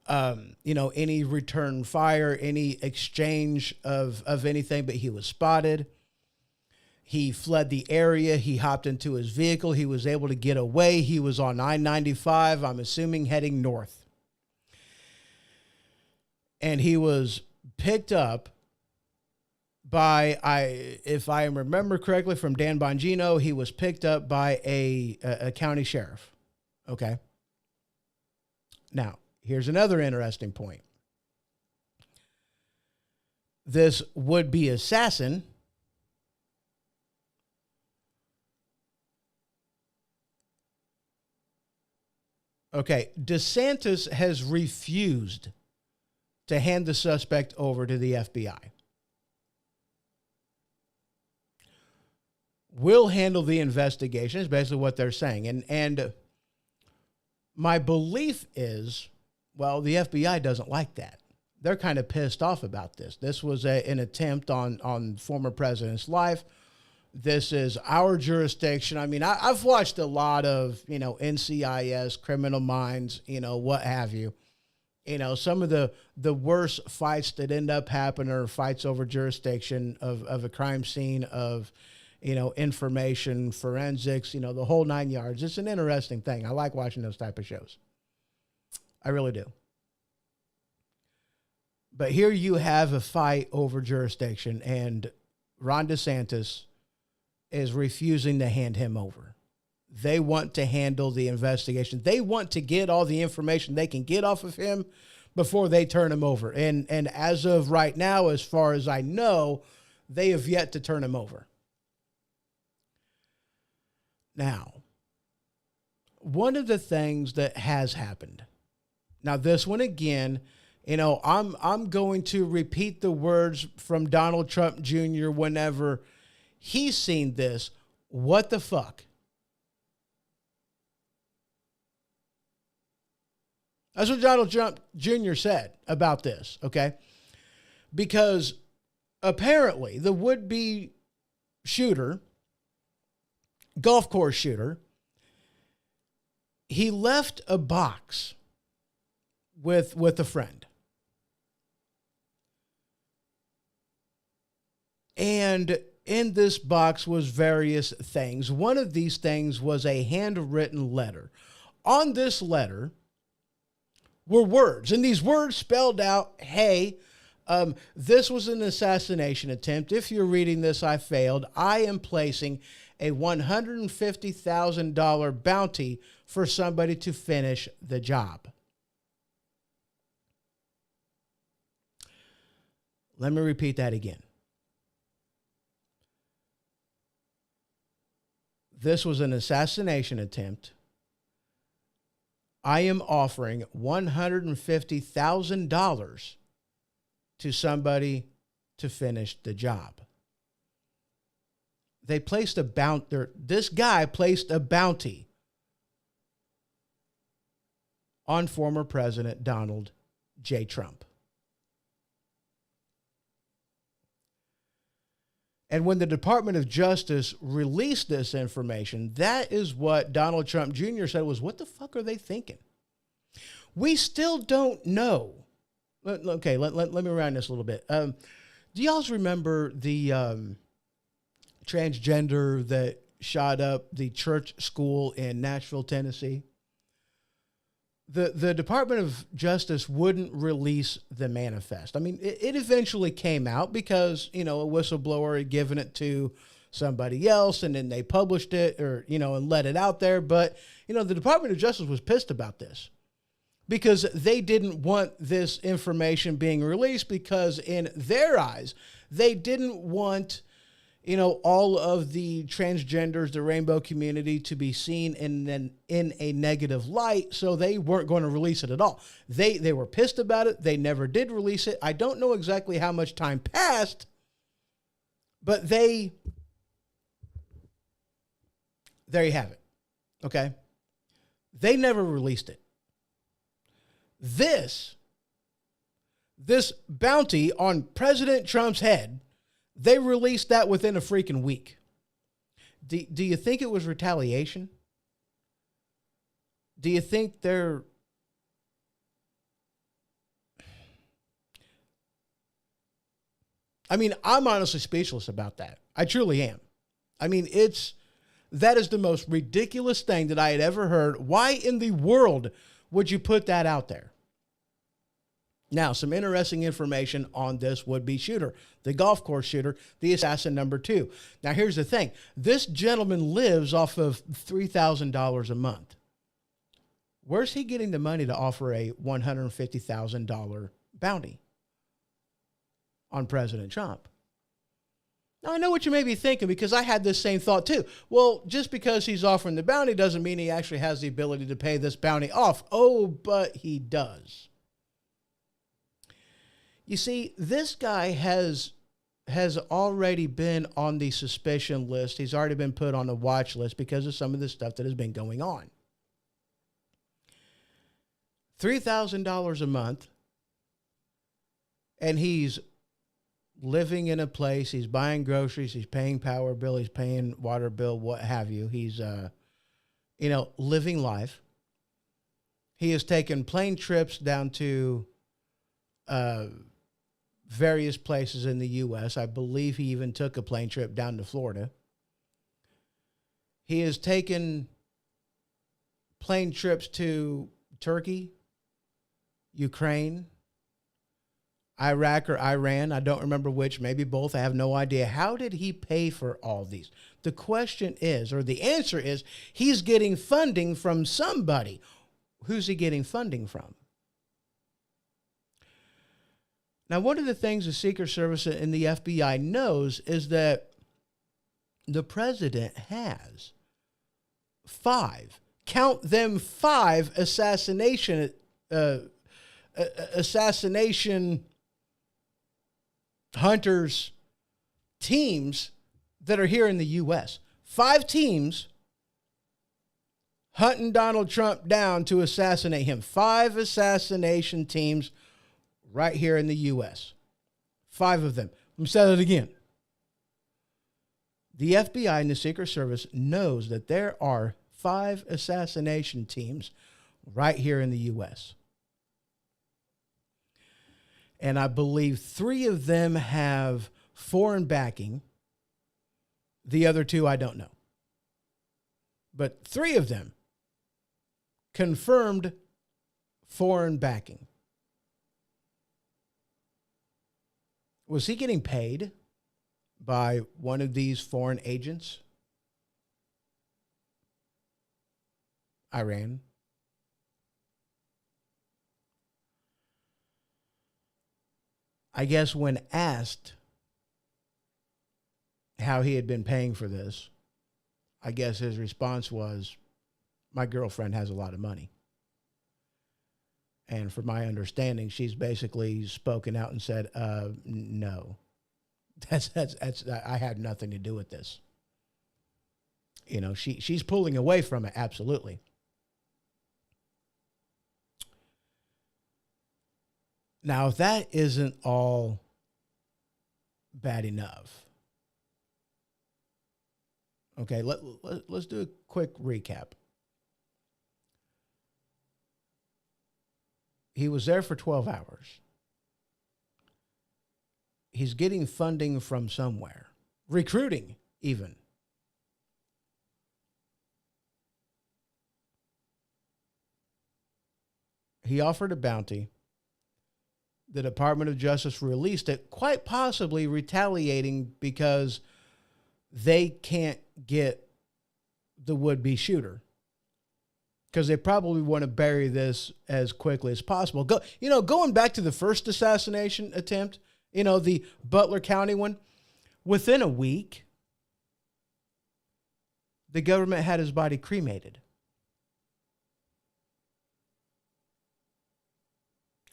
any return fire, any exchange of anything, but he was spotted. He fled the area. He hopped into his vehicle. He was able to get away. He was on I-95, I'm assuming heading north. And he was picked up by, if I remember correctly from Dan Bongino, he was picked up by a county sheriff. Okay. Now, here's another interesting point. This would-be assassin DeSantis has refused to hand the suspect over to the FBI. We'll handle the investigation is basically what they're saying. And my belief is, well, the FBI doesn't like that. They're kind of pissed off about this. This was an attempt on former president's life. This is our jurisdiction. I mean, I've watched a lot of, NCIS, Criminal Minds, what have you. Some of the worst fights that end up happening are fights over jurisdiction of a crime scene, of, information, forensics, the whole 9 yards. It's an interesting thing. I like watching those type of shows. I really do. But here you have a fight over jurisdiction, and Ron DeSantis is refusing to hand him over. They want to handle the investigation. They want to get all the information they can get off of him before they turn him over. And as of right now, as far as I know, they have yet to turn him over. Now, one of the things that has happened. Now, this one again, I'm going to repeat the words from Donald Trump Jr. whenever he's seen this. What the fuck? That's what Donald Trump Jr. said about this, okay? Because apparently the would-be shooter, golf course shooter, he left a box with a friend. And in this box was various things. One of these things was a handwritten letter. On this letter were words, and these words spelled out, hey, this was an assassination attempt. If you're reading this, I failed. I am placing a $150,000 bounty for somebody to finish the job. Let me repeat that again. This was an assassination attempt. I am offering $150,000 to somebody to finish the job. They placed a bounty. This guy placed a bounty on former President Donald J. Trump. And when the Department of Justice released this information, that is what Donald Trump Jr. said was, what the fuck are they thinking? We still don't know. Okay, let me round this a little bit. Do y'all remember the transgender that shot up the church school in Nashville, Tennessee? The Department of Justice wouldn't release the manifest. I mean, it eventually came out because, a whistleblower had given it to somebody else and then they published it or, and let it out there. But, the Department of Justice was pissed about this because they didn't want this information being released because in their eyes, they didn't want all of the transgenders, the rainbow community to be seen in a negative light. So they weren't going to release it at all. They were pissed about it. They never did release it. I don't know exactly how much time passed, but there you have it. Okay. They never released it. This bounty on President Trump's head, they released that within a freaking week. Do you think it was retaliation? Do you think they're... I mean, I'm honestly speechless about that. I truly am. I mean, that is the most ridiculous thing that I had ever heard. Why in the world would you put that out there? Now, some interesting information on this would-be shooter, the golf course shooter, the assassin number 2. Now, here's the thing. This gentleman lives off of $3,000 a month. Where's he getting the money to offer a $150,000 bounty on President Trump? Now, I know what you may be thinking because I had this same thought too. Well, just because he's offering the bounty doesn't mean he actually has the ability to pay this bounty off. Oh, but he does. You see, this guy has already been on the suspicion list. He's already been put on the watch list because of some of the stuff that has been going on. $3,000 a month, and he's living in a place. He's buying groceries. He's paying power bill. He's paying water bill, what have you. He's, living life. He has taken plane trips down to various places in the U.S. I believe he even took a plane trip down to Florida. He has taken plane trips to Turkey, Ukraine, Iraq or Iran. I don't remember which, maybe both. I have no idea. How did he pay for all these? The question is, or the answer is, he's getting funding from somebody. Who's he getting funding from? Now, one of the things the Secret Service and the FBI knows is that the president has 5, count them 5 assassination hunters teams that are here in the U.S. 5 teams hunting Donald Trump down to assassinate him. 5 assassination teams right here in the U.S. 5 of them. Let me say that again. The FBI and the Secret Service knows that there are 5 assassination teams right here in the U.S. And I believe 3 of them have foreign backing. The other 2, I don't know. But 3 of them confirmed foreign backing. Was he getting paid by one of these foreign agents? Iran. I guess when asked how he had been paying for this, I guess his response was, my girlfriend has a lot of money. And from my understanding, she's basically spoken out and said, no, that's I had nothing to do with this. You know, she's pulling away from it. Absolutely. Now, if that isn't all bad enough, okay, let's do a quick recap. He was there for 12 hours. He's getting funding from somewhere, recruiting even. He offered a bounty. The Department of Justice released it, quite possibly retaliating because they can't get the would-be shooter. Because they probably want to bury this as quickly as possible. Going back to the first assassination attempt, the Butler County one, within a week, the government had his body cremated.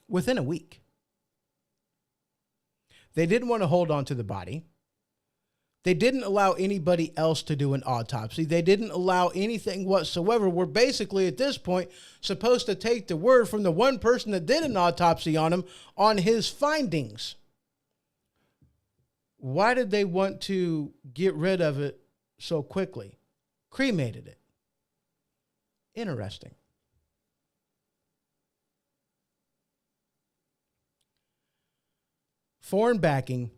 Within a week. They didn't want to hold on to the body. They didn't allow anybody else to do an autopsy. They didn't allow anything whatsoever. We're basically at this point supposed to take the word from the one person that did an autopsy on him on his findings. Why did they want to get rid of it so quickly? Cremated it. Interesting. Foreign backing,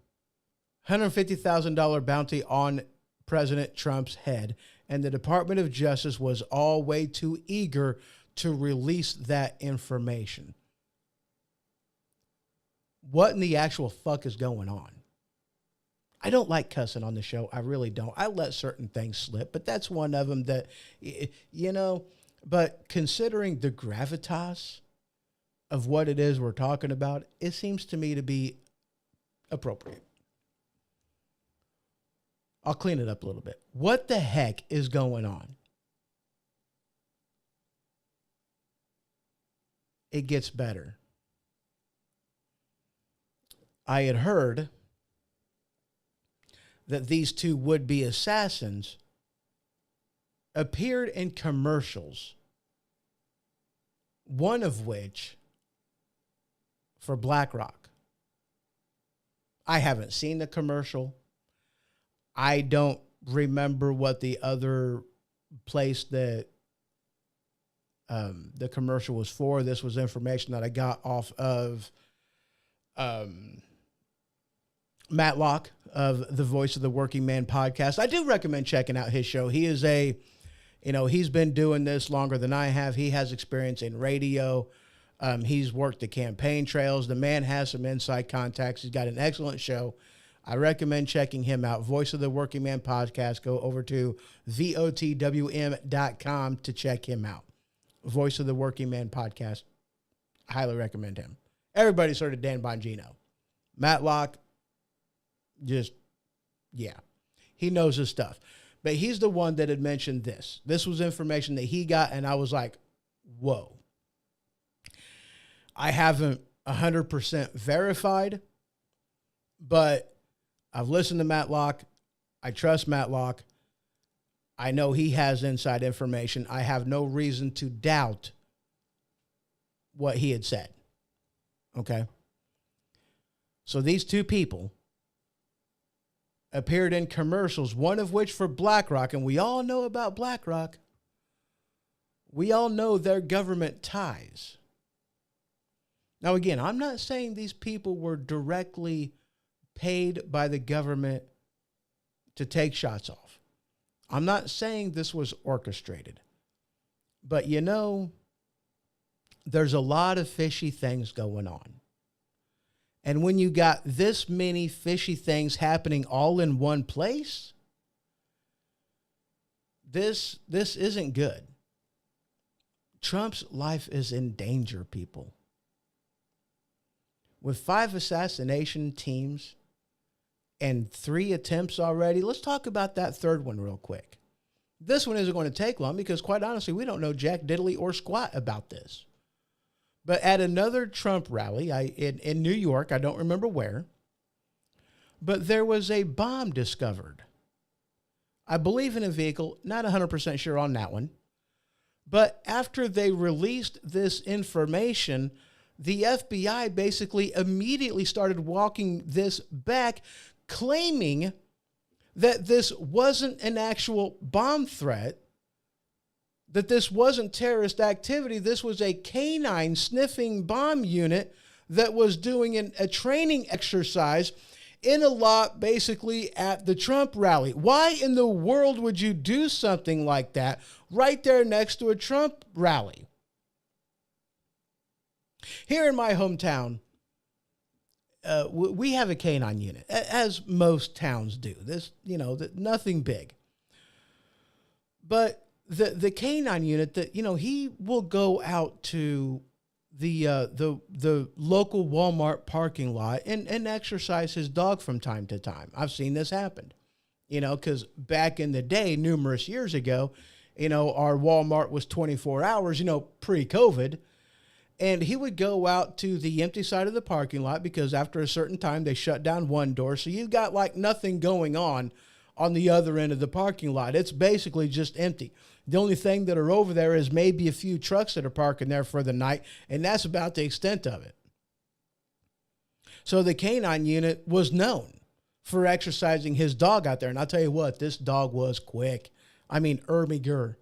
$150,000 bounty on President Trump's head, and the Department of Justice was all way too eager to release that information. What in the actual fuck is going on? I don't like cussing on the show. I really don't. I let certain things slip, but that's one of them that, but considering the gravitas of what it is we're talking about, it seems to me to be appropriate. I'll clean it up a little bit. What the heck is going on? It gets better. I had heard that these 2 would-be assassins appeared in commercials, one of which for BlackRock. I haven't seen the commercial. I don't remember what the other place that the commercial was for. This was information that I got off of Matlock of the Voice of the Working Man podcast. I do recommend checking out his show. He is he's been doing this longer than I have. He has experience in radio. He's worked the campaign trails. The man has some inside contacts. He's got an excellent show. I recommend checking him out. Voice of the Working Man podcast. Go over to votwm.com to check him out. Voice of the Working Man podcast. Highly recommend him. Everybody's heard of Dan Bongino. Matlock, just, yeah. He knows his stuff. But he's the one that had mentioned this. This was information that he got, and I was like, whoa. I haven't 100% verified, but I've listened to Matlock. I trust Matlock. I know he has inside information. I have no reason to doubt what he had said. Okay? So these two people appeared in commercials, one of which for BlackRock, and we all know about BlackRock. We all know their government ties. Now, again, I'm not saying these people were directly paid by the government to take shots off. I'm not saying this was orchestrated. But, you know, there's a lot of fishy things going on. And when you got this many fishy things happening all in one place, this isn't good. Trump's life is in danger, people. With 5 assassination teams and 3 attempts already, let's talk about that third one real quick. This one isn't going to take long because, quite honestly, we don't know jack diddly or squat about this. But at another Trump rally in New York, I don't remember where, but there was a bomb discovered. I believe in a vehicle, not 100% sure on that one. But after they released this information, the FBI basically immediately started walking this back, claiming that this wasn't an actual bomb threat, that this wasn't terrorist activity. This was a canine sniffing bomb unit that was doing a training exercise in a lot basically at the Trump rally. Why in the world would you do something like that right there next to a Trump rally? Here in my hometown, we have a canine unit, as most towns do. This, nothing big. But the canine unit that, he will go out to the local Walmart parking lot and exercise his dog from time to time. I've seen this happen, because back in the day, numerous years ago, our Walmart was 24 hours, pre-COVID. And he would go out to the empty side of the parking lot because after a certain time, they shut down one door. So you've got like nothing going on the other end of the parking lot. It's basically just empty. The only thing that are over there is maybe a few trucks that are parking there for the night, and that's about the extent of it. So the canine unit was known for exercising his dog out there. And I'll tell you what, this dog was quick. I mean, Ermiger,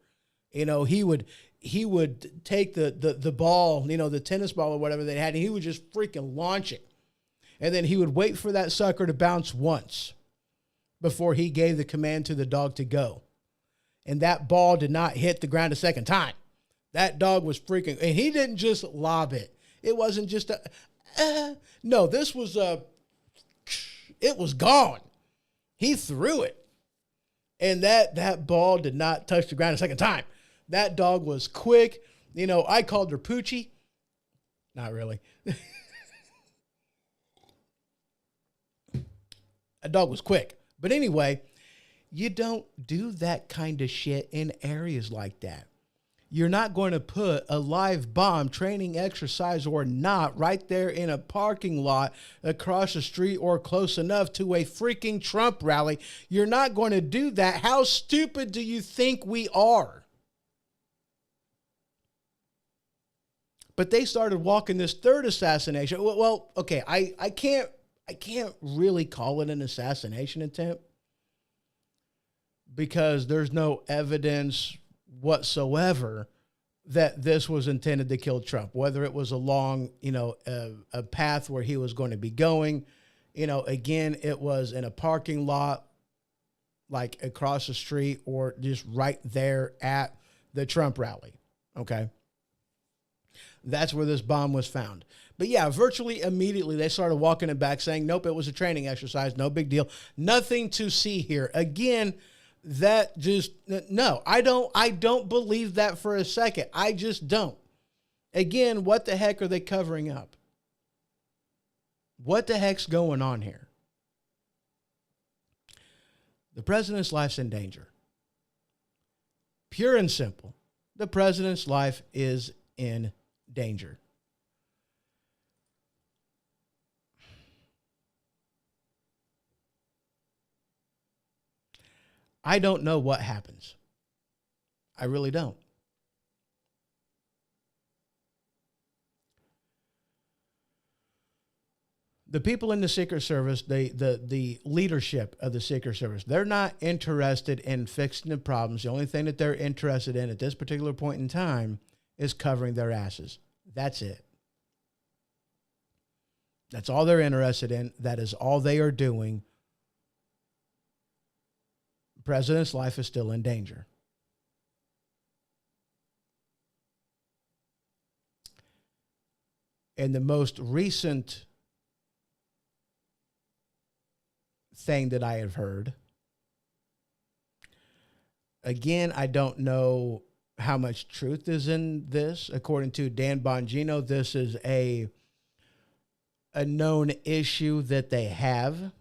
he would take the ball, the tennis ball or whatever they had, and he would just freaking launch it. And then he would wait for that sucker to bounce once before he gave the command to the dog to go. And that ball did not hit the ground a second time. That dog was freaking, and he didn't just lob it. It wasn't just no, this was it was gone. He threw it. And that ball did not touch the ground a second time. That dog was quick. I called her Poochie. Not really. That dog was quick. But anyway, you don't do that kind of shit in areas like that. You're not going to put a live bomb, training exercise or not, right there in a parking lot across the street or close enough to a freaking Trump rally. You're not going to do that. How stupid do you think we are? But they started walking this third assassination. Well, okay, I can't really call it an assassination attempt because there's no evidence whatsoever that this was intended to kill Trump, whether it was along, a path where he was going to be going. Again, it was in a parking lot, like across the street or just right there at the Trump rally. Okay. That's where this bomb was found. But yeah, virtually immediately they started walking it back saying, nope, it was a training exercise. No big deal. Nothing to see here. Again, that just, no, I don't believe that for a second. I just don't. Again, what the heck are they covering up? What the heck's going on here? The president's life's in danger. Pure and simple. The president's life is in danger. I don't know what happens. I really don't. The people in the Secret Service, the leadership of the Secret Service, they're not interested in fixing the problems. The only thing that they're interested in at this particular point in time is covering their asses. That's it. That's all they're interested in. That is all they are doing. The president's life is still in danger. And the most recent thing that I have heard, again, I don't know how much truth is in this. According to Dan Bongino, this is a known issue that they have.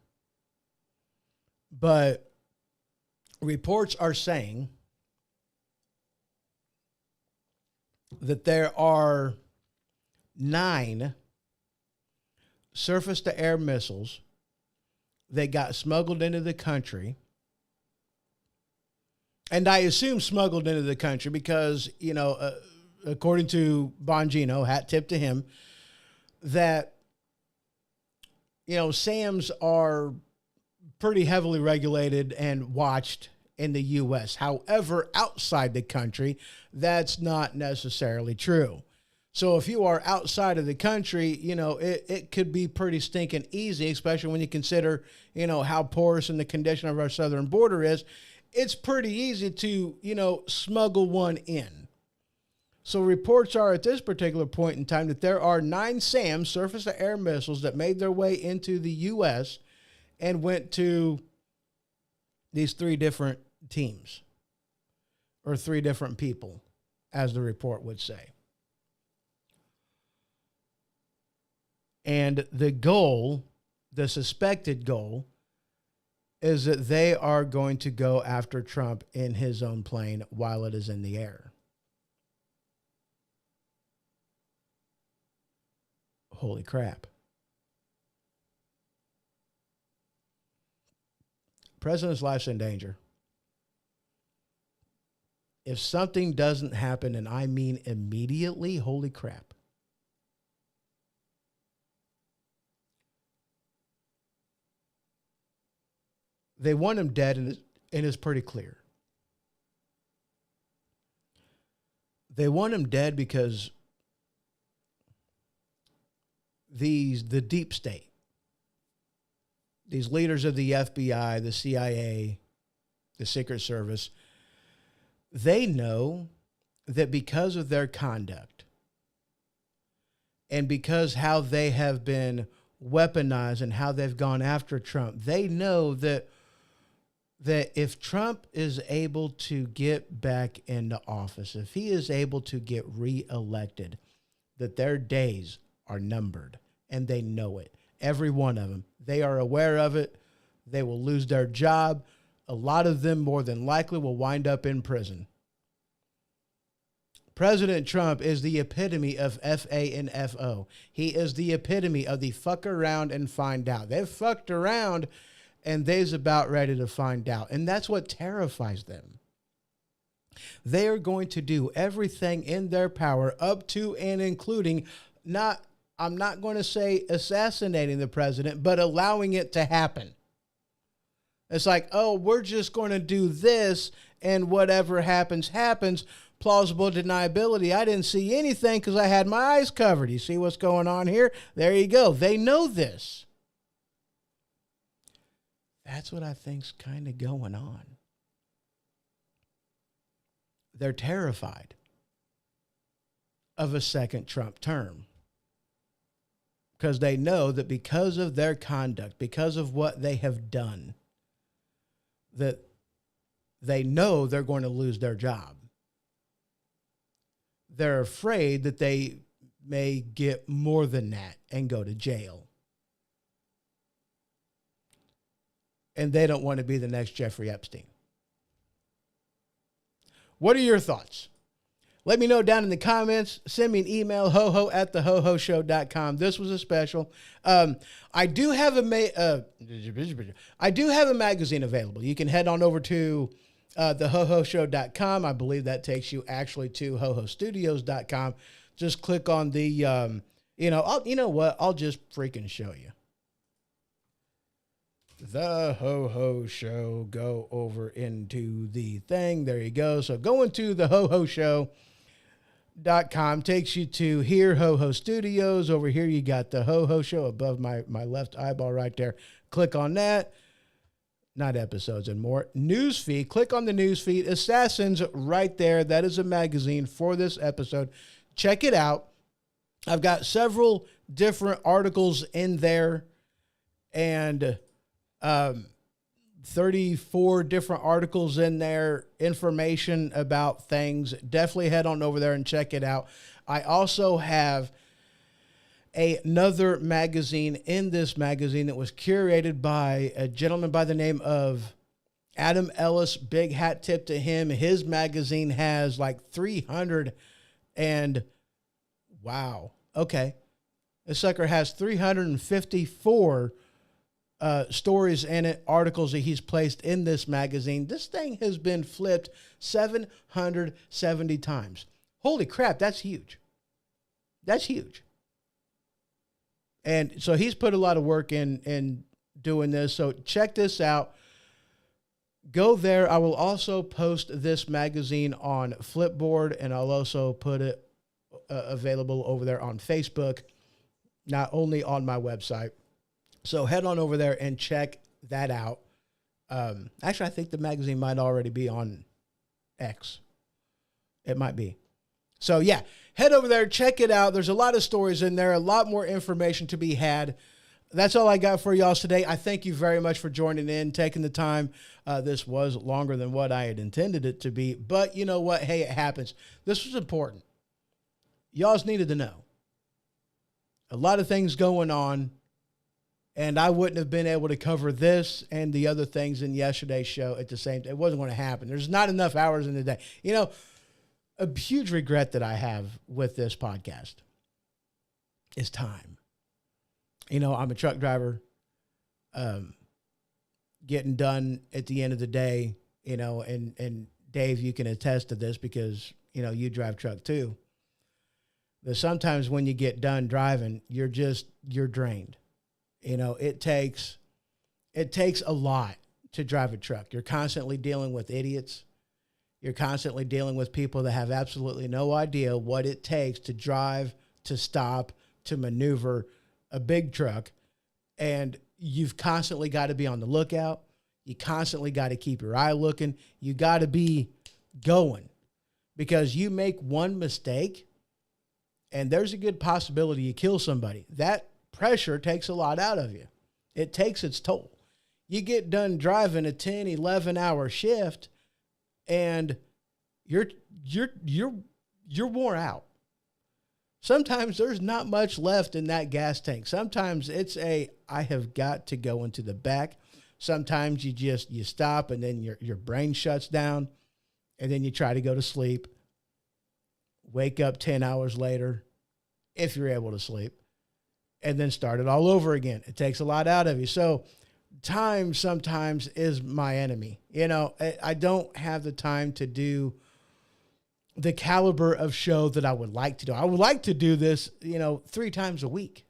But reports are saying that there are 9 surface-to-air missiles that got smuggled into the country. And I assume smuggled into the country because, according to Bongino, hat tip to him, that, SAMs are pretty heavily regulated and watched in the U.S. However, outside the country, that's not necessarily true. So if you are outside of the country, it could be pretty stinking easy, especially when you consider, how porous and the condition of our southern border is. It's pretty easy to, smuggle one in. So reports are at this particular point in time that there are 9 SAM, surface-to-air missiles, that made their way into the U.S. and went to these 3 different teams, or 3 different people, as the report would say. And the goal, the suspected goal, is that they are going to go after Trump in his own plane while it is in the air. Holy crap. President's life's in danger. If something doesn't happen, and I mean immediately, holy crap. They want him dead, and it's pretty clear. They want him dead because the deep state, these leaders of the FBI, the CIA, the Secret Service, they know that because of their conduct and because how they have been weaponized and how they've gone after Trump, they know that if Trump is able to get back into office, if he is able to get reelected, that their days are numbered, and they know it. Every one of them. They are aware of it. They will lose their job. A lot of them, more than likely, will wind up in prison. President Trump is the epitome of FANFO. He is the epitome of the fuck around and find out. They've fucked around, and they's about ready to find out. And that's what terrifies them. They are going to do everything in their power, up to and including, I'm not going to say assassinating the president, but allowing it to happen. It's like, oh, we're just going to do this, and whatever happens, happens. Plausible deniability. I didn't see anything because I had my eyes covered. You see what's going on here? There you go. They know this. That's what I think's kind of going on. They're terrified. of a second Trump term. Because they know that because of their conduct, because of what they have done, that they know they're going to lose their job. They're afraid that they may get more than that and go to jail. And they don't want to be the next Jeffrey Epstein. What are your thoughts? Let me know down in the comments. Send me an email, hoho@thehohoshow.com. This was a special. I do have a magazine available. You can head on over to thehohoshow.com. I believe that takes you actually to hohostudios.com. Just click on the, I'll just freaking show you. The Ho-Ho Show. Go over into the thing. There you go. So go into the hohoshow.com. Takes you to here, Ho-Ho Studios. Over here, you got the Ho-Ho Show above my left eyeball right there. Click on that. Not episodes and more. Newsfeed. Click on the newsfeed. Assassins right there. That is a magazine for this episode. Check it out. I've got several different articles in there and 34 different articles in there, information about things. Definitely head on over there and check it out. I also have another magazine in this magazine that was curated by a gentleman by the name of Adam Ellis. Big hat tip to him. His magazine has like 300 and wow. Okay. This sucker has 354 stories in it, articles that he's placed in this magazine. This thing has been flipped 770 times. Holy crap, that's huge. That's huge. And so he's put a lot of work in doing this. So check this out. Go there. I will also post this magazine on Flipboard, and I'll also put it available over there on Facebook, not only on my website. So head on over there and check that out. Actually, I think the magazine might already be on X. It might be. So yeah, head over there, check it out. There's a lot of stories in there, a lot more information to be had. That's all I got for y'all today. I thank you very much for joining in, taking the time. This was longer than what I had intended it to be, but you know what? Hey, it happens. This was important. Y'all's needed to know. A lot of things going on, and I wouldn't have been able to cover this and the other things in yesterday's show at the same time. It wasn't going to happen. There's not enough hours in the day. You know, a huge regret that I have with this podcast is time. You know, I'm a truck driver, getting done at the end of the day, you know, and Dave, you can attest to this because, you know, you drive truck too. But sometimes when you get done driving, you're drained. You know, it takes a lot to drive a truck. You're constantly dealing with idiots. You're constantly dealing with people that have absolutely no idea what it takes to drive, to stop, to maneuver a big truck. And you've constantly got to be on the lookout. You constantly got to keep your eye looking. You got to be going because you make one mistake and there's a good possibility you kill somebody. That pressure takes a lot out of you. It takes its toll. You get done driving a 10, 11 hour shift and you're wore out. Sometimes there's not much left in that gas tank. Sometimes it's I have got to go into the back. Sometimes you stop and then your brain shuts down and then you try to go to sleep. Wake up 10 hours later, if you're able to sleep, and then start it all over again. It takes a lot out of you. So time sometimes is my enemy. You know, I don't have the time to do the caliber of show that I would like to do. I would like to do this, 3 times a week.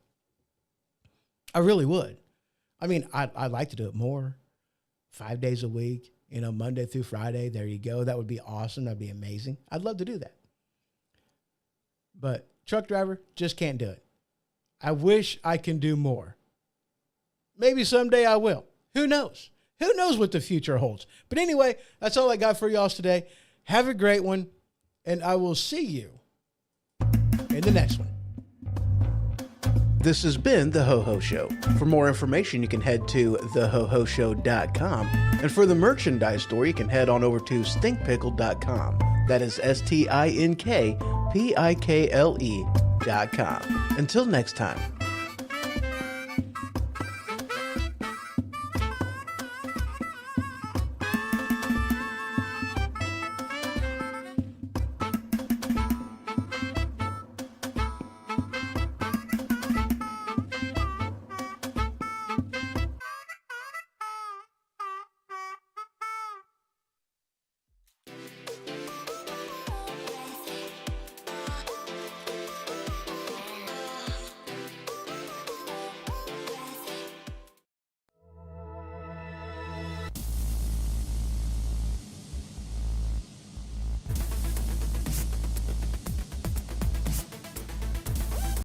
I really would. I mean, I'd like to do it more, 5 days a week, Monday through Friday. There you go. That would be awesome. That'd be amazing. I'd love to do that. But truck driver, just can't do it. I wish I can do more. Maybe someday I will. Who knows? Who knows what the future holds? But anyway, that's all I got for y'all today. Have a great one, and I will see you the next one. This has been The Ho Ho Show. For more information, you can head to thehohoshow.com. And for the merchandise store, you can head on over to stinkpickle.com. That is stinkpickle.com. Until next time,